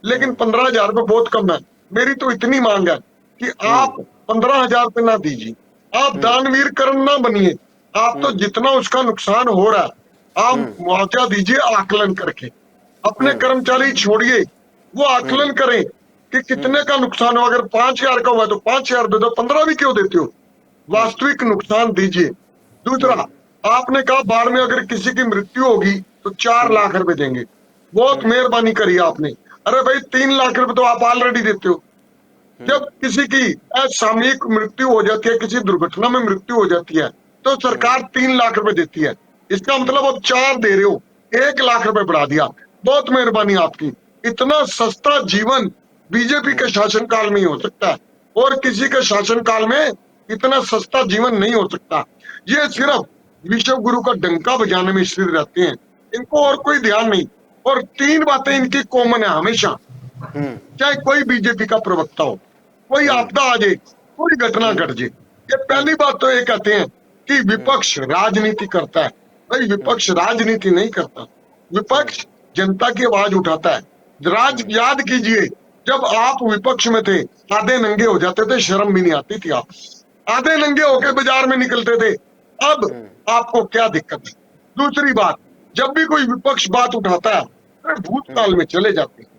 लेकिन 15,000 रुपए बहुत कम है। मेरी तो इतनी मांग है कि आप 15,000 रुपए ना दीजिए, आप दानवीर करण ना बनिए। आप तो जितना उसका नुकसान हो रहा है आप मुआवजा दीजिए आकलन करके। अपने कर्मचारी छोड़िए, वो आकलन करें कि कितने का नुकसान हो। अगर 5,000 का हुआ तो 5,000 दे दो, 15 भी क्यों देते हो? वास्तविक नुकसान दीजिए। दूसरा, आपने कहा बाढ़ में अगर किसी की मृत्यु होगी तो 4 लाख रुपए देंगे। बहुत मेहरबानी करी आपने। अरे भाई 3 लाख रुपए तो आप ऑलरेडी देते हो। जब किसी की सामूहिक मृत्यु हो जाती है, किसी दुर्घटना में मृत्यु हो जाती है, तो सरकार 3 लाख रुपए देती है। इसका मतलब अब 4 दे रहे हो, 1 लाख रुपए बढ़ा दिया। बहुत मेहरबानी आपकी। इतना सस्ता जीवन बीजेपी के शासनकाल में ही हो सकता है और किसी के शासनकाल में इतना सस्ता जीवन नहीं हो सकता। ये सिर्फ विश्व गुरु का डंका बजाने में स्थिर रहते हैं, इनको और कोई ध्यान नहीं। और 3 बातें इनकी कॉमन है हमेशा। चाहे कोई बीजेपी का प्रवक्ता हो, कोई आपदा आ जाए, कोई घटना घट जाए, ये पहली बात तो ये कहते हैं कि विपक्ष राजनीति करता है। भाई विपक्ष राजनीति नहीं करता, विपक्ष जनता की आवाज उठाता है। याद कीजिए, जब आप विपक्ष में थे, आधे नंगे हो जाते थे, शर्म भी नहीं आती थी, आप आधे नंगे होके बाजार में निकलते थे। अब आपको क्या दिक्कत है? दूसरी बात, जब भी कोई विपक्ष बात उठाता है, तो भूतकाल में चले जाते हैं।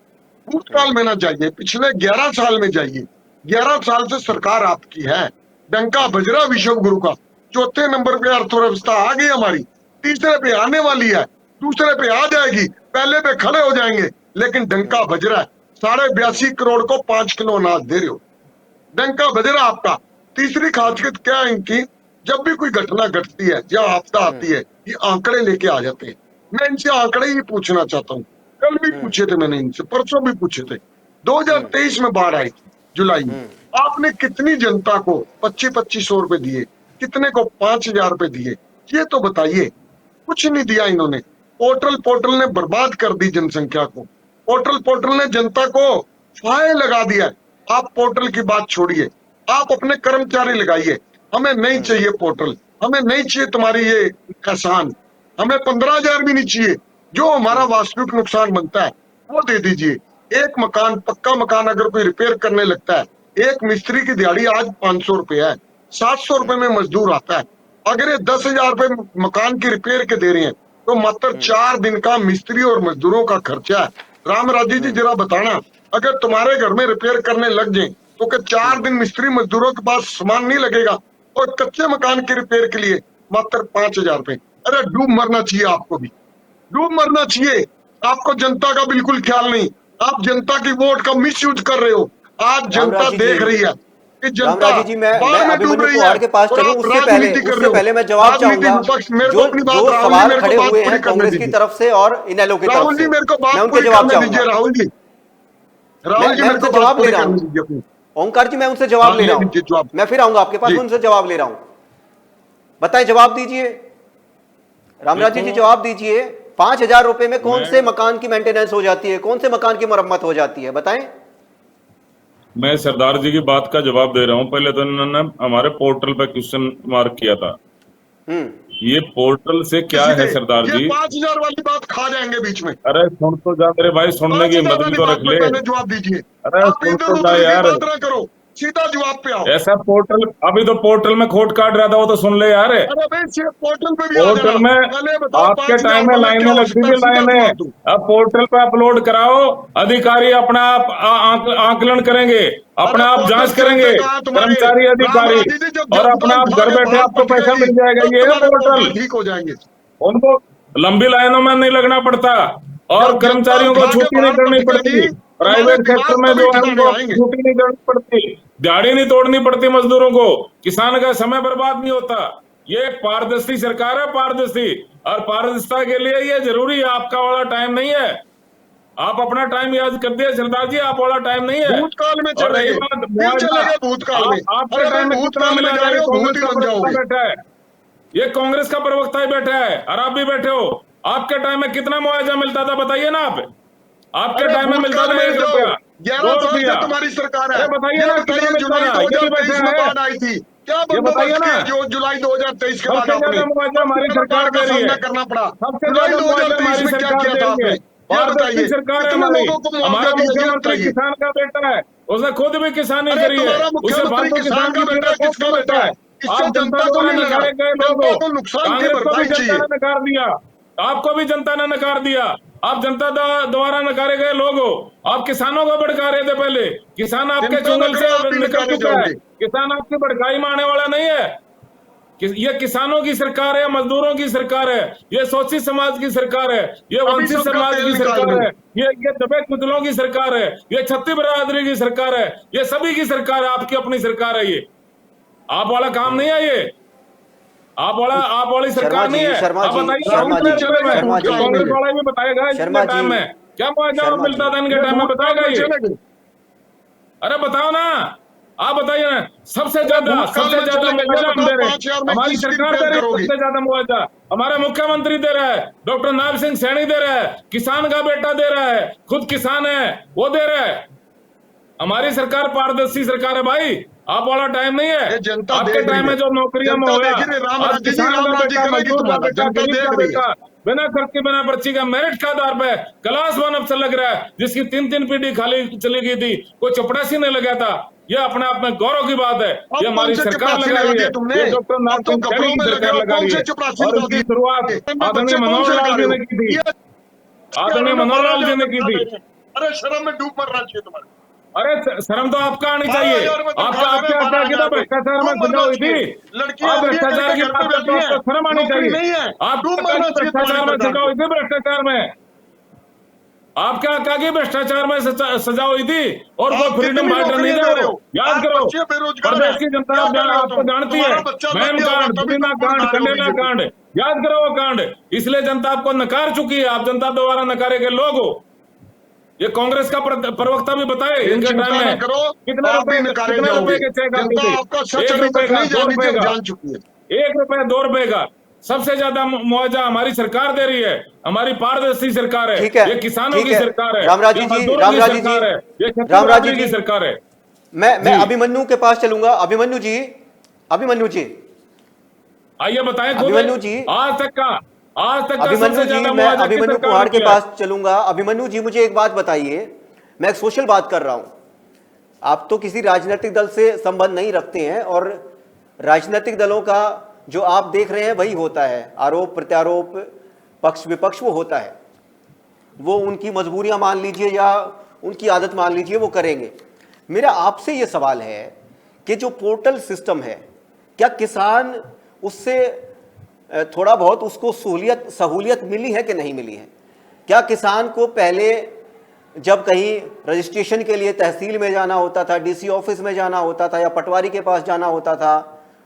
भूतकाल में ना जाइए, पिछले 11 साल में जाइए। 11 साल से सरकार आपकी है, डंका बज रहा विश्व गुरु का। चौथे नंबर पे अर्थव्यवस्था आ गई हमारी, तीसरे पे आने वाली है, दूसरे पे आ जाएगी, पहले पे खड़े हो जाएंगे, लेकिन डंका बज रहा है। 82.5 करोड़ को 5 किलो अनाज दे रहे हो, डंका बज रहा आपका। तीसरी खासियत क्या है इनकी, जब भी कोई घटना घटती है या आपदा आती है, ये आंकड़े लेके आ जाते हैं। मैं इनसे आंकड़े ही पूछना चाहता हूँ, कल भी पूछे थे मैंने इनसे, परसों भी पूछे थे। 2023 में बाढ़ आई थी जुलाई में, आपने कितनी जनता को 2500 रुपए दिए, कितने को 5000 रुपए दिए, ये तो बताइए। कुछ नहीं दिया इन्होंने। पोर्टल ने बर्बाद कर दी जनसंख्या को, पोर्टल ने जनता को फाहे लगा दिया। आप पोर्टल की बात छोड़िए, आप अपने कर्मचारी लगाइए। हमें नहीं चाहिए पोर्टल, हमें नहीं चाहिए तुम्हारी ये एहसान, हमें 15,000 भी नहीं चाहिए। जो हमारा वास्तविक नुकसान बनता है वो दे दीजिए। एक मकान, पक्का मकान अगर कोई रिपेयर करने लगता है, एक मिस्त्री की दिहाड़ी आज 500 रुपए है, 700 रुपए में मजदूर आता है। अगर ये 10,000 रुपए मकान की रिपेयर के दे रहे हैं, तो मात्र 4 दिन का मिस्त्री और मजदूरों का खर्चा है। रामराजी जी जरा बताना, अगर तुम्हारे घर में रिपेयर करने लग जाए तो क्या 4 दिन मिस्त्री मजदूरों के पास सामान नहीं लगेगा? और कच्चे मकान की रिपेयर के लिए मात्र 5,000 रुपए। अरे डूब मरना चाहिए, आपको भी डूब मरना चाहिए। आपको जनता का बिल्कुल ख्याल नहीं, आप जनता की वोट का मिसयूज कर रहे हो। आज जनता देख रही है कि जनता रामराजी जी, मैं बाढ़ में डूब अभिमन्यु रही कुहाड़ है के पास और चलूं, आप उससे राजनीति कर रहे हो। पहले मैं जवाब राजनीति चाहूंगा। विपक्ष, मेरे को अपनी बात, जो राहुल सवाल जी मेरे खड़े को बात हुए पूरी हैं करने कांग्रेस की दीजिए। तरफ से और इनेलो की तरफ राहुल जी से, मेरे को मैं बात उनके पूरी जवाब करने दीजिए। चाहूंगा। राहुल जी, राहुल जी मैं मेरे को उनसे बात जवाब ले पूरी रहा करने हूँ। दीजिए अपनी। ओंकार जी, मैं उनसे जवाब ले रहा ले लीजिए हूँ, जवाब। मैं फिर आऊंगा आपके पास, जी। मैं उनसे जवाब ले रहा हूँ। बताए, जवाब दीजिए रामराजी जी, जवाब दीजिए। 5,000 रुपए में कौन से मकान की मेंटेनेंस हो जाती है, कौन से मकान की मरम्मत हो जाती है, बताएं। मैं सरदार जी की बात का जवाब दे रहा हूँ। पहले तो इन्होंने हमारे पोर्टल पे क्वेश्चन मार्क किया था। ये पोर्टल से क्या है सरदार ये जी? 5,000 वाली बात खा जाएंगे बीच में। अरे सुन तो जा मेरे भाई, सुनने की 5,000 हिम्मत भी वाली तो बात रख पे ले। पहले जवाब दीजिए। अरे आप सुन इधर तो जा उधर की यार, बात ना करो, सीधा जवाब पे आओ। ऐसा पोर्टल, अभी तो पोर्टल में खोट काट रहा था, वो तो सुन ले यार। अरे भाई सिर्फ पोर्टल पे भी आ पोर्टल जाना। में पहले बताओ आपके 5,000 टाइम में रुपए लाइनें क्या हो लगती सकता है, थी, सीधा लाइनें। जवाब दो। अब पोर्टल पे अपलोड कराओ, अधिकारी अपना आप आकलन करेंगे, अपने आप पोर्टल जांच चलते करेंगे, कहाँ तुम्हारे? कर्मचारी अधिकारी, रामराजी जी, जब और जनता अपने आप उठा घर के बैठे बाहर आपको पट पैसा गई, मिल जाएगा। तब ये है तुम्हारे पोर्टल। पोर्टल ठीक हो जाएंगे। उनको लंबी लाइनों में नहीं लगना पड़ता और जब कर्मचारियों जनता को उठा के छुट्टी नहीं बाहर करनी पट पड़ती। गई, तुम्हारे प्राइवेट सेक्टर दिमाग में तभी जो है ठिकाने उनको आएंगे। छुट्टी नहीं करनी पड़ती, दिहाड़ी नहीं तोड़नी पड़ती मजदूरों को, किसान का समय बर्बाद नहीं होता। ये एक पारदर्शी सरकार है, पारदर्शी, और पारदर्शिता के लिए ये जरूरी है। आपका वाला टाइम नहीं है, आप अपना टाइम याद कर दिए सरदार जी, आप वाला टाइम नहीं है। भूतकाल में और चले रही गए, बात फिर मुआवजा, चले गए भूतकाल में। आपके अरे भाई टाइम में कितना भूतकाल में मिला जा था? रहे ये हो, भूत कांग्रेस ही का बन प्रवक्ता जाओगे। बैठा है, ये कांग्रेस का प्रवक्ता ही बैठा है, और आप भी बैठे हो। आपके टाइम में कितना मुआवजा मिलता था, बताइए ना आप। आपके अरे टाइम में मिलता भूतकाल था में 1 जाओ, रुपया, 11 2 साल रुपया। से तुम्हारी सरकार है। अरे बताइए ये ना कितना बताइए, मिलता जुलाई था, ये भी 2023 बैठा में है। बाढ़ आई थी, क्या ये बताइए बंदोबस्त ना, किए जो जुलाई 2023 के बाद सबसे आपने? ज्यादा मुआवजा हमारी आपको सरकार बाढ़ का दे रही सामना है, करना पड़ा। सबसे जुलाई ज्यादा मुआवजा 2023 हमारी में क्या सरकार किया दे था रही आपने? है। ये पारदर्शी बताइए, सरकार है कितने हमारी। लोगों को मुआवजा हमारा दिया, ये मुख्यमंत्री बताइए। किसान का बेटा है, उसने खुद भी किसानी अरे करी है, तुम्हारा उसे मुख्यमंत्री फालतू किसान किसान का की बेटा पीड़ा है, कौन किसका समझता बेटा है? है? इससे आप जनता जनता को द्वारा नहीं लगा, नकारे गए लोग जनता हो। को नुकसान की कांग्रेस को भी भरपाई जनता चाहिए। ने नकार दिया, आपको भी जनता ने नकार दिया। आप जनता द्वारा नकारे गए लोग हो। आप किसानों को भड़का रहे थे पहले, किसान आपके चिंता न चुंगल करो, आप से भी निकल नकारे चुका है, जाओगे। किसान आपकी भड़काई में आने वाला नहीं है। ये किसानों की सरकार है, मजदूरों की सरकार है, ये शोषित समाज की सरकार है, ये अभी वंचित सबका समाज तेल की निकाल सरकार दो। है, ये दबे कुचलों की सरकार है, ये छत्ती बरादरी की सरकार है, ये सभी की सरकार है, आपकी अपनी सरकार है। ये आप वाला काम नहीं है, ये आप वाली सरकार नहीं है। शर्मा आप जी, बताइए शर्मा जी, कितने में? शर्मा जी, कांग्रेस वाला भी बताएगा शर्मा इनके टाइम जी, में क्या मुआवजा शर्मा मिलता जी, था, इनके टाइम में बताएगा ये। अरे बताओ ना, आप बताइए ना, सबसे ज्यादा मुआवजा हम दे रहे हैं, 5,000 में हमारी किसकी सरकार दे रिपेयर रही है करोगे? सबसे ज्यादा मुआवजा, हमारा मुख्यमंत्री दे रहा है, डॉक्टर नायब सिंह सैनी दे रहा है, किसान का बेटा दे रहा है, खुद किसान है वो दे रहा है। हमारी सरकार पारदर्शी सरकार है भाई, आप वाला टाइम नहीं है। ये जनता आपके देख रही टाइम में है। जो नौकरियां में जनता होगा, देख रही है, राम आज राज्य जी, किसान राम का राज्य बेटा, करेगी मजदूर का तुम्हारा, बेटा, जनता गरीब देख का रही है। बेटा, बिना खर्च के बिना पर्ची का मेरिट के आधार पे क्लास 1 अफसर लग रहा है, जिसकी 3 पीढ़ी खाली चली गई थी, कोई चपड़ासी नहीं लगा था। ये अपने आप में गौरव की बात है। अब ये हमारी कौन से सरकार चपरासी लगा लगा रही दिए है, तुमने? ये डॉक्टर अब नायब तो सिंह सैनी कपड़ों की में लगे सरकार हो, लगा कौन रही से है। चपरासी और लगा इसकी दिए? शुरुआत आदरणीय बच्चे कौन मनोहर से लाल लगा जी रहे ने हो? की थी, ये आदरणीय मनोहर लाल जी ने की थी। अरे शर्म में डूब मरना चाहिए तुम्हारे। अरे शर्म तो आपका आनी चाहिए। 12,000 में आपका तनख्वाह आपके दे रहे हैं, क्या किया 12,000 भ्रष्टाचार में डूब सजा मरना हुई थी। चाहिए। लड़कियां आप MBA भ्रष्टाचार करके की घर बात पे करते बैठी हो, आपको शर्म हैं, आनी नौकरी चाहिए। नहीं है, आप डूब क्या मरना चाहिए तुम्हारी भ्रष्टाचार में सरकार सजा को। हुई थी, भ्रष्टाचार में आप क्या कि भ्रष्टाचार में सजा हुई थी, और कोई आप फ्रीडम कितनी फाइटर नहीं नौकरियां थे दे रहे वो, हो? याद आज करो। बच्चे बेरोजगार प्रदेश हैं, की जनता क्या कर रहे हो आपको तुम? जानती है, तुम्हारा बच्चा लग मैम गया होगा, कांड, तभी दुनिया तुम वोट कांड, डाल रहे हो कंडेला बीजेपी। कांड, याद करो वो कांड। इसलिए जनता आपको नकार चुकी है, आप जनता दोबारा नकारे के लोग हो। ये कांग्रेस का प्रवक्ता भी बताए, इनके टाइम चिंता ना में करो, कितने आप भी रुपए, नकारे कितने जाओगे। रुपए के चेक आते जनता थे, आपका सच 1 अभी रुपए तक का, नहीं 2 जानी थी, रुपए अब का, जान चुकी है। 1 रुपए 2 रुपए का सबसे ज्यादा मुआवजा हमारी सरकार दे रही है। हमारी पारदर्शी सरकार है, ठीक है, ये किसानों ठीक की है। सरकार है, रामराजी ये जी, मजदूरों की रामराजी जी, सरकार है, ये खेती रामराजी बराबरी की जी, सरकार है। मैं जी। अभिमन्यु के पास चलूंगा। अभिमन्यु जी, अभिमन्यु जी, आइए बताएं खुद, अभिमन्यु जी, आज तक का अभिमन्यु सबसे जी, ज्यादा मैं मुआवजा किस अभिमन्यु सरकार कुहाड़ ने के किया है? पास चलूंगा। अभिमन्यु जी, मुझे एक बात बताइए, मैं एक सोशल बात कर रहा हूं। आप तो किसी राजनीतिक दल से संबंध नहीं रखते हैं, और राजनीतिक दलों का जो आप देख रहे हैं वही होता है, आरोप प्रत्यारोप, पक्ष विपक्ष, वो होता है। वो उनकी मजबूरियां मान लीजिए या उनकी आदत मान लीजिए, वो करेंगे। मेरा आपसे ये सवाल है कि जो पोर्टल सिस्टम है, क्या किसान उससे थोड़ा बहुत उसको सहूलियत मिली है कि नहीं मिली है? क्या किसान को पहले जब कहीं रजिस्ट्रेशन के लिए तहसील में जाना होता था, डीसी ऑफिस में जाना होता था, या पटवारी के पास जाना होता था,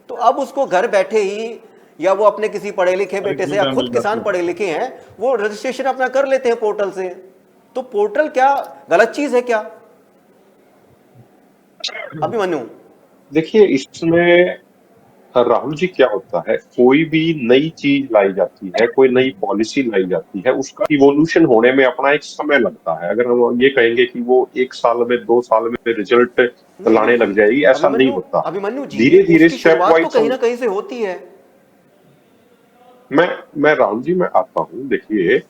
तो अब उसको घर बैठे ही, या वो अपने किसी पढ़े लिखे बेटे से, या खुद किसान पढ़े लिखे हैं, वो रजिस्ट्रेशन अपना कर लेते हैं पोर्टल से। तो पोर्टल क्या गलत चीज है क्या, अभिमन्यु? देखिए, इसमें राहुल जी क्या होता है, कोई भी नई चीज लाई जाती है, कोई नई पॉलिसी लाई जाती है, उसका इवोल्यूशन होने में अपना एक समय लगता है। अगर हम ये कहेंगे कि वो 1 साल में 2 साल में रिजल्ट लाने लग जाएगी, ऐसा नहीं होता। अभिमन्यु जी, धीरे धीरे उसकी स्टेप शुरुआत तो वाइज कहीं ना कहीं से होती है। मैं राहुल जी, मैं आता हूँ। देखिए,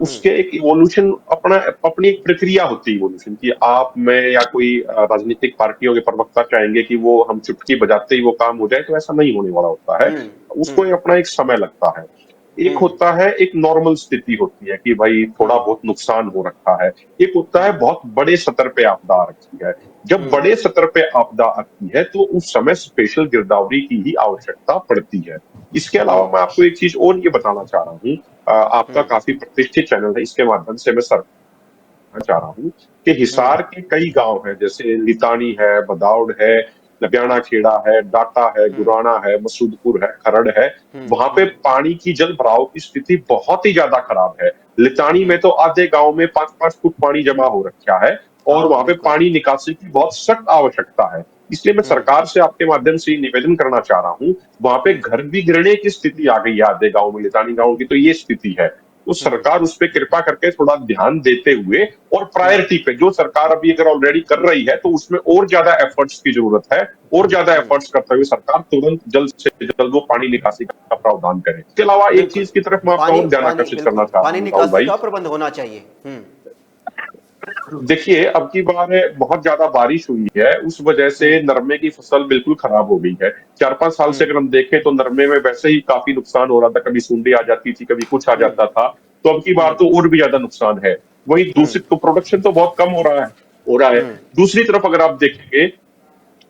उसके एक इवोल्यूशन, अपनी एक प्रक्रिया होती है इवोल्यूशन की। आप, मैं या कोई राजनीतिक पार्टियों के प्रवक्ता चाहेंगे कि वो हम चुटकी बजाते ही वो काम हो जाए, तो ऐसा नहीं होने वाला होता है। उसको अपना एक समय लगता है। एक होता है, एक नॉर्मल स्थिति होती है कि भाई थोड़ा बहुत नुकसान हो रखा है। एक होता है बहुत बड़े स्तर पे आपदा आ रखी है। जब बड़े स्तर पे आपदा आती है तो उस समय स्पेशल गिरदावरी की ही आवश्यकता पड़ती है। इसके अलावा मैं आपको एक चीज और ये बताना चाह रहा हूँ, आपका काफी प्रतिष्ठित चैनल है, इसके माध्यम से मैं चाह रहा हूँ कि हिसार के कई गांव हैं, जैसे लितानी है, बदाऊड़ है, लब्याना खेड़ा है, डाटा है, गुराना है, मसूदपुर है, खरड़ है। वहां पे पानी की जल भराव की स्थिति बहुत ही ज्यादा खराब है। लितानी में तो आधे गांव में 5-5 फुट पानी जमा हो रखा है, और वहां पे पानी निकासी की बहुत सख्त आवश्यकता है। इसलिए मैं सरकार से आपके माध्यम से निवेदन करना चाह रहा हूँ, वहां पे घर भी गिरने की स्थिति आ गई है आधे गांव में, लितानी गांव की तो ये स्थिति है। तो सरकार उस पर कृपा करके थोड़ा ध्यान देते हुए, और प्रायोरिटी पे जो सरकार अभी अगर ऑलरेडी कर रही है तो उसमें और ज्यादा एफर्ट्स की जरूरत है। और ज्यादा एफर्ट्स करते हुए सरकार तुरंत जल्द से जल्द वो पानी निकासी का प्रावधान करे। इसके अलावा एक चीज की तरफ मैं आपका और ध्यान आकर्षित करना चाहता पानी हूँ निकासी भाई। का प्रबंध होना चाहिए। देखिए, अब की बार बहुत ज्यादा बारिश हुई है, उस वजह से नरमे की फसल बिल्कुल खराब हो गई है। 4-5 साल से अगर हम देखें तो नरमे में वैसे ही काफी नुकसान हो रहा था, कभी सुंडी आ जाती थी, कभी कुछ आ जाता था। तो अब की बार तो और भी ज्यादा नुकसान है। वही दूसरी तो प्रोडक्शन तो बहुत कम हो रहा है। दूसरी तरफ अगर आप देखेंगे,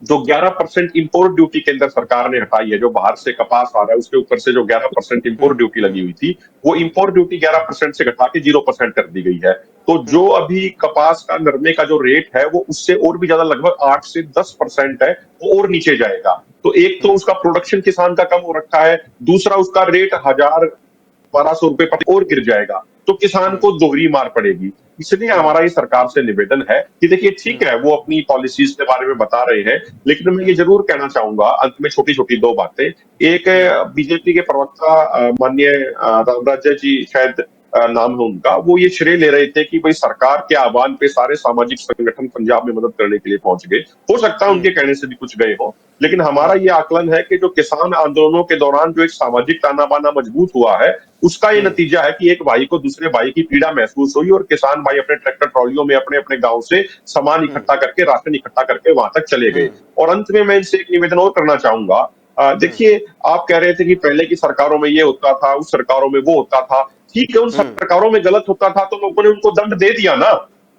जो 11% इंपोर्ट ड्यूटी केंद्र सरकार ने हटाई है, जो बाहर से कपास आ रहा है उसके ऊपर से जो 11% इंपोर्ट ड्यूटी लगी हुई थी, वो इंपोर्ट ड्यूटी 11% से घटा के 0% कर दी गई है। तो जो अभी कपास का नरमे का जो रेट है वो उससे और भी ज्यादा, लगभग 8 से 10% है, वो और नीचे जाएगा। तो एक तो उसका प्रोडक्शन किसान का कम हो रखा है, दूसरा उसका रेट 1000-1200 रुपए पर और गिर जाएगा। तो किसान को दोहरी मार पड़ेगी। इसलिए हमारा ये सरकार से निवेदन है कि देखिए ठीक है, वो अपनी पॉलिसीज के बारे में बता रहे हैं, लेकिन मैं ये जरूर कहना चाहूंगा अंत में छोटी छोटी दो बातें। एक, बीजेपी के प्रवक्ता माननीय रामराज्य जी, शायद नाम है उनका, वो ये श्रेय ले रहे थे कि भाई सरकार के आह्वान पे सारे सामाजिक संगठन पंजाब में मदद करने के लिए पहुंच गए। हो सकता है उनके कहने से भी कुछ गए हो, लेकिन हमारा ये आकलन है कि जो किसान आंदोलनों के दौरान जो एक सामाजिक ताना बाना मजबूत हुआ है, उसका ये नतीजा है कि एक भाई को दूसरे भाई की पीड़ा महसूस हुई और किसान भाई अपने ट्रैक्टर ट्रॉलियों में अपने अपने गांव से सामान इकट्ठा करके, राशन इकट्ठा करके वहां तक चले गए। और अंत में मैं इनसे एक निवेदन और करना चाहूंगा। देखिए, आप कह रहे थे कि पहले की सरकारों में ये होता था, उस सरकारों में वो होता था। ठीक है, उन सरकारों में गलत होता था तो लोगों ने उनको दंड दे दिया ना,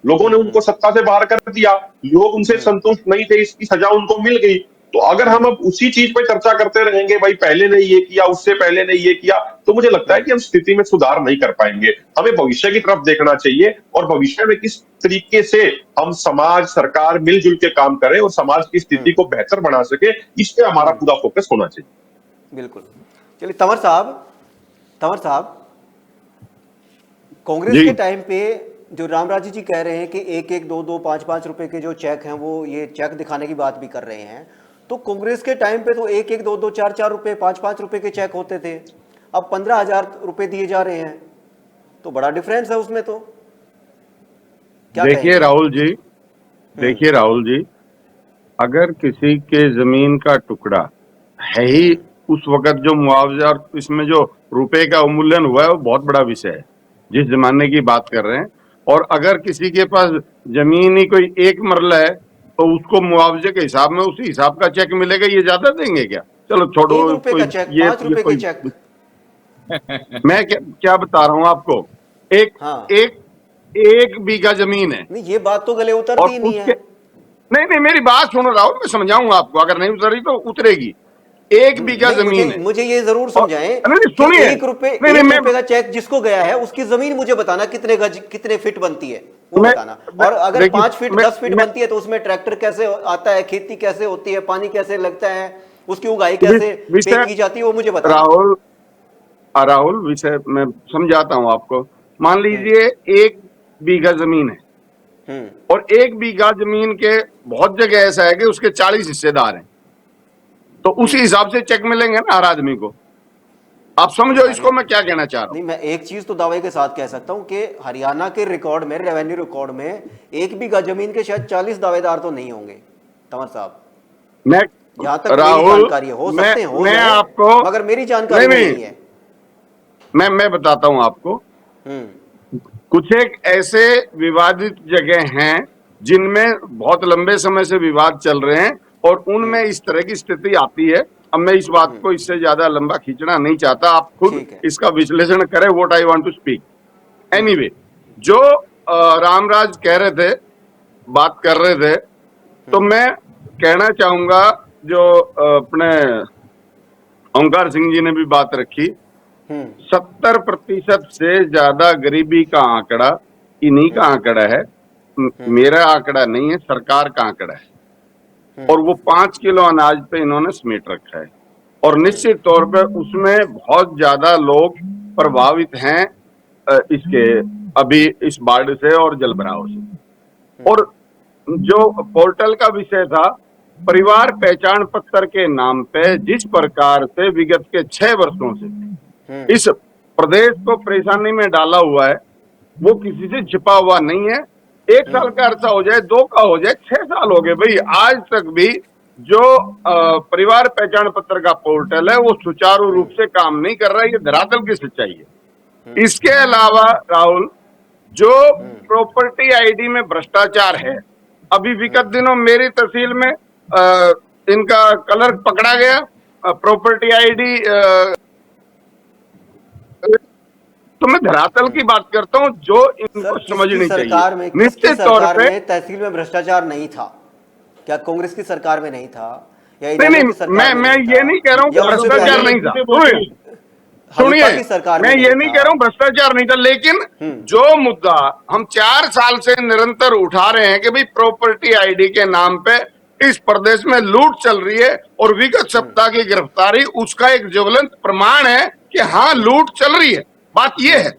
लोगों ने उनको सत्ता से बाहर कर दिया, लोग उनसे संतुष्ट नहीं थे, इसकी सजा उनको मिल गई। तो अगर हम अब उसी चीज पे चर्चा करते रहेंगे, भाई पहले ने ये किया, उससे पहले ने ये किया, तो मुझे लगता है कि हम स्थिति में सुधार नहीं कर पाएंगे। हमें भविष्य की तरफ देखना चाहिए और भविष्य में किस तरीके से हम समाज, सरकार मिलजुल के काम करें और समाज की स्थिति को बेहतर बना सके, इस पे हमारा पूरा फोकस होना चाहिए। बिल्कुल। चलिए तंवर साहब, कांग्रेस के टाइम पे जो रामराजी जी कह रहे हैं कि 1-1, 2-2, 5-5 रुपए के जो चेक हैं, वो ये चेक दिखाने की बात भी कर रहे हैं, तो कांग्रेस के टाइम पे तो 1-1, 2-2, 4-4 रुपए, 5-5 रुपए के चेक होते थे, अब 15,000 रुपए दिए जा रहे हैं, तो बड़ा डिफरेंस है उसमें। तो क्या देखिए राहुल जी, अगर किसी के जमीन का टुकड़ा है ही, उस वक्त जो मुआवजा और इसमें जो रुपए का अवमूल्यन हुआ है वो बहुत बड़ा विषय है जिस जमाने की बात कर रहे हैं। और अगर किसी के पास जमीन ही कोई एक मरला है तो उसको मुआवजे के हिसाब में उसी हिसाब का चेक मिलेगा, ये ज्यादा देंगे क्या? चलो छोड़ो, 1 रुपए का चेक, 5 रुपए के चेक। मैं क्या बता रहा हूं आपको, एक बीघा जमीन है। नहीं, ये बात तो गले उतरती ही नहीं है। नहीं, मेरी बात सुनो राहुल, मैं समझाऊंगा आपको, अगर नहीं उतरी तो उतरेगी। 1 बीघा जमीन है। मुझे ये जरूर समझाएं, सुनिए, 1 रुपए का चेक जिसको गया है उसकी जमीन मुझे बताना कितने गज, कितने फीट बनती है, वो बताना। और अगर 5 फीट 10 फीट बनती है तो उसमें ट्रैक्टर कैसे आता है, खेती कैसे होती है, पानी कैसे लगता है, उसकी उगाई कैसे की जाती है, वो मुझे बताना। राहुल विषय मैं समझाता हूं आपको। मान लीजिए 1 बीघा जमीन है और 1 बीघा जमीन के बहुत जगह ऐसा है कि उसके 40 हिस्सेदार हैं, तो उसी हिसाब से चेक मिलेंगे ना हर आदमी को। आप समझो इसको मैं क्या कहना चाह रहा हूं। नहीं, मैं एक चीज तो दावे के साथ कह सकता हूं कि हरियाणा के रिकॉर्ड में, रेवेन्यू रिकॉर्ड में 1 बीघा जमीन के शायद 40 दावेदार तो नहीं होंगे तंवर साहब, मैं जहां तक राहुल मेरी जानकारी है। हो सकते हैं, मैं आपको, मगर मेरी जानकारी नहीं है। मैं बताता हूं आपको। कुछ एक ऐसे विवादित जगह हैं जिनमें बहुत लंबे समय से विवाद चल रहे हैं और उनमें इस तरह की स्थिति आती है। अब मैं इस बात को इससे ज्यादा लंबा खींचना नहीं चाहता, आप खुद इसका विश्लेषण करें, what I want to speak. Anyway, जो रामराज कह रहे थे, बात कर रहे थे, तो मैं कहना चाहूंगा, जो अपने ओंकार सिंह जी ने भी बात रखी, 70% से ज्यादा गरीबी का आंकड़ा इन्हीं का आंकड़ा है, मेरा आंकड़ा नहीं है, सरकार का आंकड़ा है। और वो 5 किलो अनाज पे इन्होंने समेट रखा है और निश्चित तौर पे उसमें बहुत ज्यादा लोग प्रभावित हैं इसके अभी इस बाढ़ से और जलभराव से। और जो पोर्टल का विषय था, परिवार पहचान पत्र के नाम पे जिस प्रकार से विगत के 6 वर्षों से इस प्रदेश को परेशानी में डाला हुआ है, वो किसी से छिपा हुआ नहीं है। 1 साल का अरसा हो जाए, 2 का हो जाए, 6 साल हो गए भाई, आज तक भी जो परिवार पहचान पत्र का पोर्टल है वो सुचारू रूप से काम नहीं कर रहा है। ये धरातल की सच्चाई है। इसके अलावा राहुल, जो प्रॉपर्टी आईडी में भ्रष्टाचार है, अभी विगत दिनों मेरी तहसील में इनका क्लर्क पकड़ा गया, प्रॉपर्टी आईडी, तो मैं धरातल की बात करता हूं जो इनको समझनी चाहिए। निश्चित तौर पे तहसील में भ्रष्टाचार नहीं था क्या? कांग्रेस की सरकार में नहीं था या नहीं, मैं ये नहीं कह रहा हूँ भ्रष्टाचार नहीं था। सुनिए, मैं ये नहीं कह रहा हूँ भ्रष्टाचार नहीं था, लेकिन जो मुद्दा हम 4 साल से निरंतर उठा रहे हैं कि भाई प्रॉपर्टी आईडी के नाम पे इस प्रदेश में लूट चल रही है और विगत सप्ताह की गिरफ्तारी उसका एक ज्वलंत प्रमाण है कि हाँ लूट चल रही है। बात ये है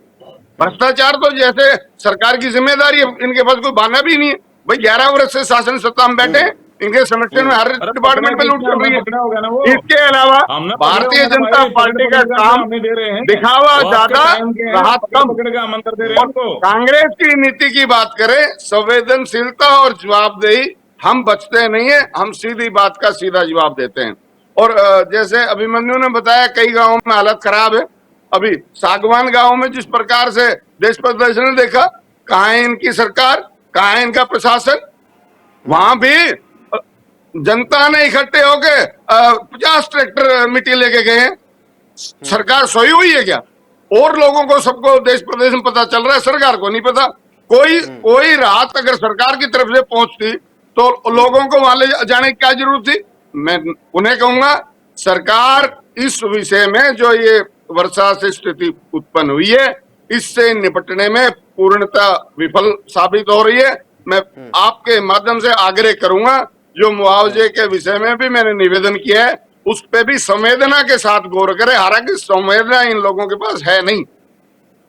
भ्रष्टाचार तो जैसे सरकार की जिम्मेदारी है, इनके पास कोई बहाना भी नहीं है। भाई 11 वर्ष से शासन सत्ता में बैठे हैं, इनके संरक्षण में हर अरे डिपार्टमेंट में लूट चल रही है। पकड़े हो गया ना वो। इसके अलावा हमने भारतीय पकड़े हो गया ना जनता भाई, पार्टी का पकड़े काम हमें दे रहे हैं। दिखावा वो आपके ज्यादा, टाइम के हैं, राहत कम। पकड़ के आमंत्रण दे रहे हैं और हमको। कांग्रेस की नीति की बात करें, संवेदनशीलता और जवाबदेही, हम बचते नहीं है, हम सीधी बात का सीधा जवाब देते हैं। और जैसे अभिमन्यु ने बताया, कई गांवों में हालत खराब है। अभी सागवान गांव में जिस प्रकार से देश प्रदर्शन ने देखा, कहाँ है इनकी सरकार, कहाँ है इनका प्रशासन। वहां भी जनता ने इकट्ठे होके 50 ट्रैक्टर मिट्टी लेके गए हैं। सरकार सोई हुई है क्या? और लोगों को, सबको देश प्रदेश में पता चल रहा है, सरकार को नहीं पता। कोई राहत अगर सरकार की तरफ से पहुंचती तो लोगों को वहां ले जाने की क्या जरूरत थी? मैं उन्हें कहूंगा, सरकार इस विषय में जो ये वर्षा से स्थिति उत्पन्न हुई है, इससे निपटने में पूर्णतः विफल साबित हो रही है। मैं आपके माध्यम से आग्रह करूंगा, जो मुआवजे के विषय में भी मैंने निवेदन किया है, उस पे भी संवेदना के साथ गौर करें। हालांकि संवेदना इन लोगों के पास है नहीं,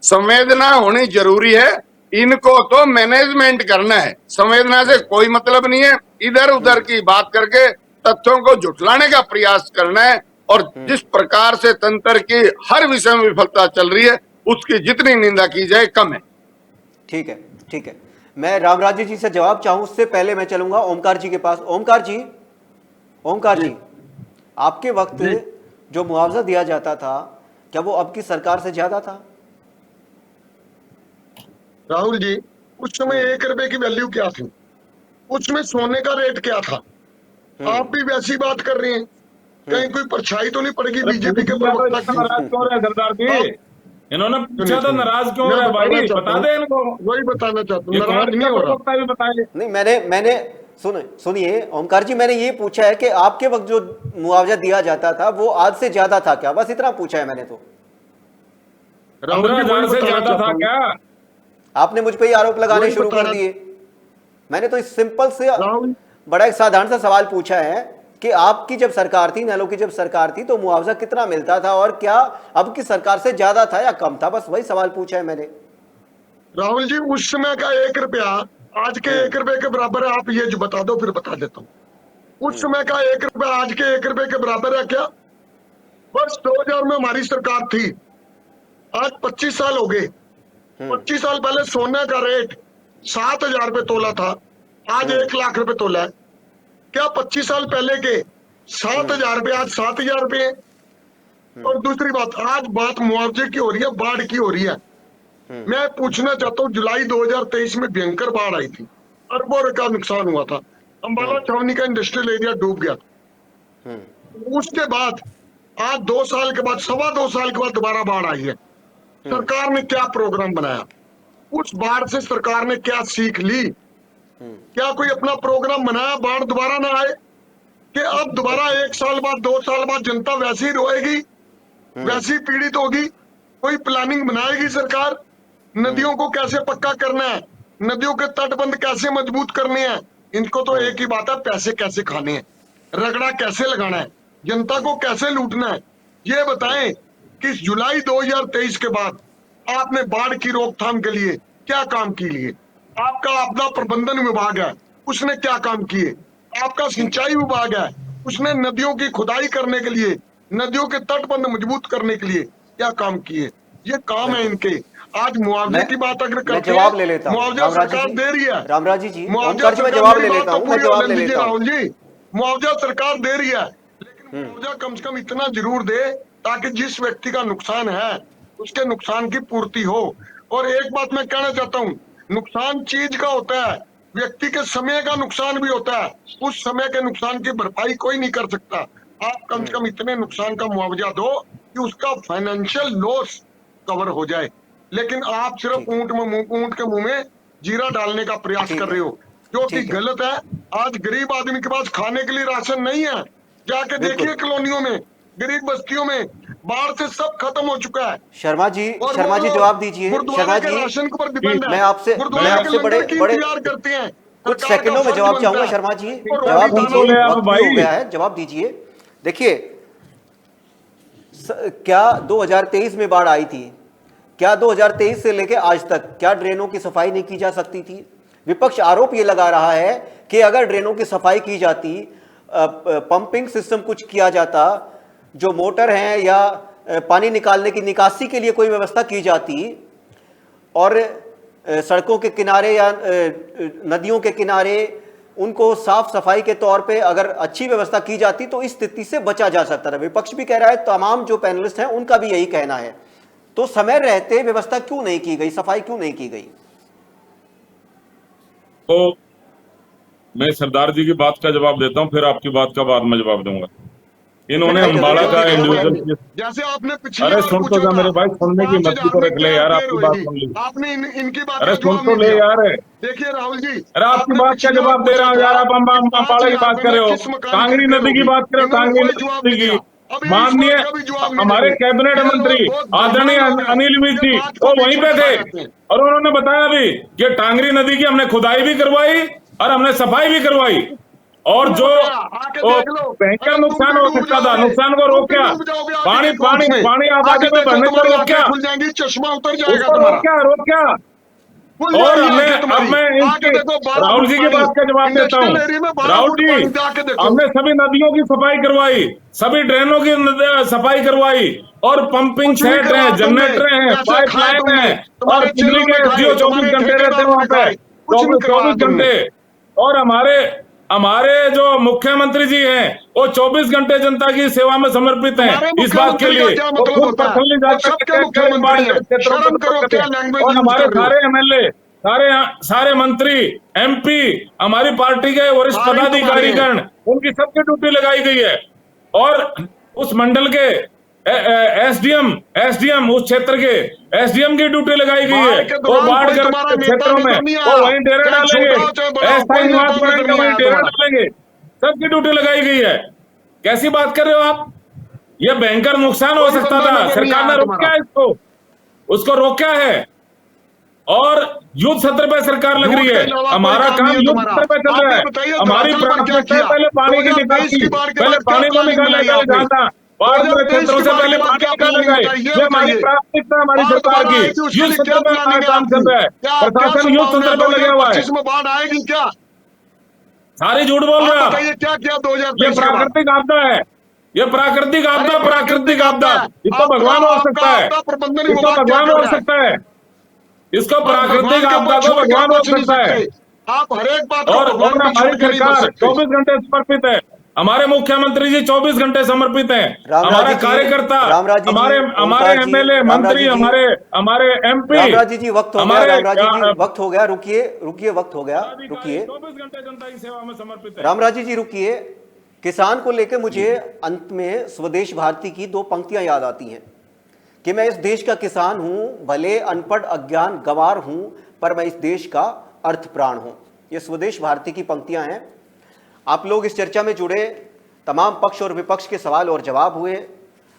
संवेदना होनी जरूरी है। इनको तो मैनेजमेंट करना है, संवेदना से कोई मतलब नहीं है। इधर उधर की बात करके तथ्यों को झुठलाने का प्रयास करना है। और जिस प्रकार से तंत्र की हर विषय में विफलता चल रही है, उसकी जितनी निंदा की जाए कम है। ठीक है, ठीक है। मैं रामराज्य जी से जवाब चाहूं, उससे पहले मैं चलूंगा ओमकार जी के पास। ओमकार जी, आपके वक्त जो मुआवजा दिया जाता था, क्या वो अब की सरकार से ज्यादा था? राहुल जी, उस समय 1 रुपए की वैल्यू क्या थी? उसमें सोने का रेट क्या था? आप भी वैसी बात कर रहे हैं। कहीं कोई परछाई तो नहीं पड़ेगी बीजेपी के प्रवक्ता की? नाराज क्यों रहे सरदार जी? इन्होंने पूछा तो नाराज क्यों रहे भाई? बता दे इनको। वही बताना चाहता हूँ, ये नाराज नहीं हो रहा। प्रवक्ता भी बताएंगे। नहीं, मैंने सुनिए ओमकार जी, मैंने ये पूछा है कि आपके वक्त जो मुआवजा दिया जाता था वो आज से ज्यादा था क्या? बस इतना पूछा है मैंने तो। राहुल जी, 15,000 से वही बताना ज्यादा था चाहता हूँ। क्या? आपने मुझ पे ही आरोप लगाने वही शुरू कर बताना- दिए। मैंने तो इस सिंपल से राहुल, बड़ा एक साधारण सा सवाल पूछा है कि आपकी जब सरकार थी, नहलों की जब सरकार थी, तो मुआवजा कितना मिलता था और क्या अब की सरकार से ज्यादा था या कम था? बस वही सवाल पूछा है मैंने। राहुल जी, उस समय का 1 रुपया आज के 1 रुपए के बराबर है? आप ये जो बता दो, फिर बता देता हूँ। उस समय का 1 रुपया आज के 1 रुपए के बराबर है क्या? वर्ष 2000 में हमारी सरकार थी, आज 25 साल हो गए। 25 साल पहले सोने का रेट 7,000 रुपए तोला था, आज 1 लाख रुपए तोला है। क्या 25 साल पहले के 7,000 रुपए आज 7,000 रुपए है? और दूसरी बात, आज बात मुआवजे की हो रही है, बाढ़ की हो रही है। मैं पूछना चाहता हूँ, जुलाई 2023 में भयंकर बाढ़ आई थी, अरबों का नुकसान हुआ था, अंबाला छावनी का इंडस्ट्रियल एरिया डूब गया था। उसके बाद आज 2 साल के बाद, 2.25 साल के बाद दोबारा बाढ़ आई है। सरकार ने क्या प्रोग्राम बनाया? उस बाढ़ से सरकार ने क्या सीख ली? क्या कोई अपना प्रोग्राम बनाया बाढ़ दोबारा ना आए? कि अब दोबारा 1 साल बाद, 2 साल बाद जनता वैसी ही रोएगी, वैसी पीड़ित होगी? कोई प्लानिंग बनाएगी सरकार? नदियों को कैसे पक्का करना है, नदियों के तटबंध कैसे मजबूत करने हैं? इनको तो एक ही बात है, पैसे कैसे खाने हैं, रगड़ा कैसे लगाना है, जनता को कैसे लूटना है। ये बताएं कि जुलाई 2023 के बाद आपने बाढ़ की रोकथाम के लिए क्या काम किए? आपका आपदा प्रबंधन विभाग है, उसने क्या काम किए? आपका सिंचाई विभाग है, उसने नदियों की खुदाई करने के लिए, नदियों के तटबंध मजबूत करने के लिए क्या काम किए? ये काम है इनके। आज मुआवजे की बात अगर करते हैं, जवाब ले लेता हूं। मुआवजा सरकार दे रही है। रामराजी जी, मुआवजा ओमकार जी, मैं सरकार जवाब मेरी ले बात लेता तो हूं, मैं पूरी जवाब होने ले दीजिए लेता हूं। राहुल जी। मुआवजा सरकार दे रही है, लेकिन मुआवजा कम से कम इतना जरूर दे ताकि जिस व्यक्ति का नुकसान है उसके नुकसान की पूर्ति हो। और एक बात मैं कहना चाहता हूँ, नुकसान चीज का होता है, व्यक्ति के समय का नुकसान भी होता है। उस समय के नुकसान की भरपाई कोई नहीं कर सकता। आप कम से कम इतने नुकसान का मुआवजा दो कि उसका फाइनेंशियल लॉस कवर हो जाए। लेकिन आप सिर्फ ऊंट के मुंह में जीरा डालने का प्रयास कर रहे हो, जो कि गलत है। आज गरीब आदमी के पास खाने के लिए राशन नहीं है। जाके देखिए कॉलोनियों में, गरीब बस्तियों में बाढ़ से सब खत्म हो चुका है। शर्मा जी जवाब दीजिए। शर्मा जी, राशन के ऊपर डिपेंड है। मैं आपसे बड़े करते हैं, कुछ सेकंडों में जवाब चाहूंगा। शर्मा जी, जवाब दीजिए, वक्त भी हो गया है, जवाब दीजिए। देखिए, क्या 2023 में बाढ़ आई थी? क्या 2023 से लेकर आज तक क्या ड्रेनों की सफाई नहीं की जा सकती थी? विपक्ष आरोप ये लगा रहा है कि अगर ड्रेनों की सफाई की जाती, पंपिंग सिस्टम कुछ किया जाता, जो मोटर हैं या पानी निकालने की निकासी के लिए कोई व्यवस्था की जाती और सड़कों के किनारे या नदियों के किनारे उनको साफ सफाई के तौर पे अगर अच्छी व्यवस्था की जाती तो इस स्थिति से बचा जा सकता था। विपक्ष भी कह रहा है, तमाम जो पैनलिस्ट हैं उनका भी यही कहना है। तो समय रहते व्यवस्था क्यों नहीं की गई, सफाई क्यों नहीं की गई? तो मैं सरदार जी की बात का जवाब देता हूं, फिर आपकी बात का बाद में जवाब दूंगा। इन्होंने अम्बाड़ा का इंडिविजुअल, जैसे आपने पिछली अरे बार सुन तो पूछा जा था, मेरे भाई, सुनने की 5,000 मत तो रख ले में यार, क्या आपकी देर बात होगी? सुन ली। आपने इनकी बात अरे का सुन जवाब तो नहीं ले दिया। यार। देखिए राहुल जी, अरे आपकी आपने बात का पिछली बार जवाब दे रहा हूँ पूछा यार, था आप अम्बाड़ा की 5,000 बात कर रहे हो, किस मकान कांगड़ी की नदी की बात कर रहे हो, इन्होंने कांगड़ी कोई जवाब नदी नहीं की। दिया। अभी इस माननीय बात का भी जवाब नहीं हमारे देंगे। कैबिनेट ये लोग मंत्री बहुत आदरणीय बेईमान लोग हैं। अनिल विज ये जी बात को वो बीच वहीं में पे खा थे जाते हैं। और उन्होंने बताया भी कि टांगरी नदी की हमने खुदाई भी करवाई और हमने सफाई भी करवाई, और जो आके देख लो, भयंकर अगर तुम नुकसान भी हो डूब सकता था, जाओगे, नुकसान को तुम रोक भी क्या, डूब जाओगे आके पानी देखो पानी उसमें। पानी आके आबादी में देखो, भरने को तुम्हारी रोक आंखें क्या, खुल जाएंगी, चश्मा उतर जाएगा उसको तुम्हारा। रोक क्या। खुल और जाएगी हमने आंखें तुम्हारी। अब मैं आके इनके देखो 12 राहुल फुट जी की पानी, बात का जवाब देता इंडस्ट्रियल हूँ। एरिया में 12 राहुल फुट जी, पानी, जाके देखो। हमने सभी नदियों की सफाई करवाई, सभी ड्रेनों की सफाई करवाई, और पंपिंग कुछ नहीं सेट करवा हैं, तुमने। जनरेटर हैं, पैसे पाइप खाए लाइन तुमने, है, और तुम्हारे दिल्ली चेलों के ने खाए, एसडीओ 24 तुम्हारे घंटे रहते ठेकेदारों हैं वहां ने पे, खाए, कुछ नहीं करवाया 24 तुमने। घंटे। और हमारे जो मुख्यमंत्री जी हैं वो 24 घंटे जनता की सेवा में समर्पित हैं। तुम्हारे इस बात के मुख्यमंत्री का लिए क्या वो मतलब खुद होता है? पर्सनली वो जाकर सबके मुख्यमंत्री हैं। शर्म करो, क्या लैंग्वेज और यूज हमारे कर रहे हो? सारे एमएलए, सारे मंत्री, एमपी, हमारी पार्टी के वरिष्ठ सारे तुम्हारे हैं। पदाधिकारीगण, उनकी सबकी ड्यूटी लगाई गई है। और उस मंडल के एसडीएम उस क्षेत्र के एसडीएम की ड्यूटी लगाई गई है। बाढ़ के वो दौरान बाढ़ कोई तुम्हारा नेता क्षेत्रों में नजर नहीं वो आया। वहीं डेरा चाहे डालेंगे, छोटा हो चाहे बड़ा हो, अस्थायी कोई निवास नेता बनाएंगे, नजर नहीं वहीं आया डेरा तुम्हारा। डालेंगे, सबकी ड्यूटी लगाई गई है। कैसी बात कर रहे हो आप? ये भयंकर नुकसान हो कोई सकता बंदा था, नजर नहीं सरकार ने आया रोका तुम्हारा। है इसको, उसको रोका है। और युद्ध सत्र पे सरकार लग रही झूठ के है, अलावा हमारा कोई काम काम नहीं है युद्ध तुम्हारा। सत्र पे चल आप रहा ये है। बताइए हमारी धरातल पर क्या प्राथमिकता है किया? पहले पानी की 2023 निकासी, की बाढ़ के पहले बाद क्या पानी को प्लानिंग बनाई निकाला आपने? जाता, बाढ़ में 2023 क्षेत्रों की से बाढ़ पहले के बाद पानी क्या निकाला प्लानिंग जाए, बताइए, ये हमारी बताइए। प्राथमिकता है हमारी बाढ़ सरकार दोबारा की। आएगी उसके युद्ध लिए क्या सत्र पे प्लानिंग है काम आपकी? चल रहा है, क्या प्रशासन युद्ध संभावना सत्र है पे लगा हुआ है। 2025 में बाढ़ आएगी क्या? सारी झूठ बोल रहे आप हो आप। बताइए क्या किया ये 2023 के बाद? प्राकृतिक आपदा है, ये प्राकृतिक आपदा, अरे प्राकृतिक आपदा, इसको भगवान रोक आपका सकता है, आपदा प्रबंधन इसको विभाग क्या भगवान कर रोक रहा है? सकता है, इसको पर प्राकृतिक भगवान के आपदा ऊपर को छोड़ के आप भगवान रोक बच नहीं सकता है। सकते। आप हर एक बात को और भगवान पे हमारी छोड़ के नहीं बच सरकार सकते। 24 घंटे समर्पित है, हमारे मुख्यमंत्री जी 24 घंटे समर्पित हैं, रामराज हमारे जी, कार्यकर्ता, रामराज जी, हमारे ओमकार जी, एमएलए, रामराज मंत्री, जी, हमारे एमपी, रामराज जी वक्त हो गया, हमारे रामराज जी वक्त हो गया, रुकिए वक्त हो गया, रुकिए 24 घंटे जनता की सेवा में समर्पित है। रामराज जी रुकिए। किसान को लेकर मुझे अंत में स्वदेश भारती की 2 पंक्तियां याद आती हैं कि मैं इस देश का किसान हूं, भले अनपढ़ अज्ञान गंवार हूं, पर मैं इस देश का अर्थ प्राण हूं। ये स्वदेश भारती की पंक्तियां हैं। आप लोग इस चर्चा में जुड़े, तमाम पक्ष और विपक्ष के सवाल और जवाब हुए,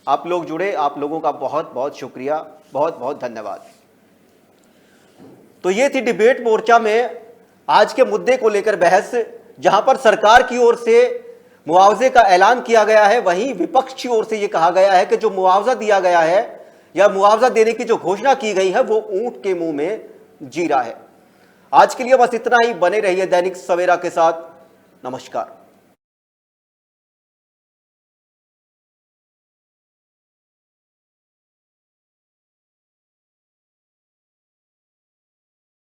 आप लोग जुड़े, आप लोगों का बहुत बहुत शुक्रिया, बहुत बहुत धन्यवाद। तो ये थी डिबेट मोर्चा में आज के मुद्दे को लेकर बहस, जहां पर सरकार की ओर से मुआवजे का ऐलान किया गया है, वहीं विपक्ष की ओर से यह कहा गया है कि जो मुआवजा दिया गया है या मुआवजा देने की जो घोषणा की गई है वो ऊंट के मुंह में जीरा है। आज के लिए बस इतना ही। बने रहिए दैनिक सवेरा के साथ। नमस्कार।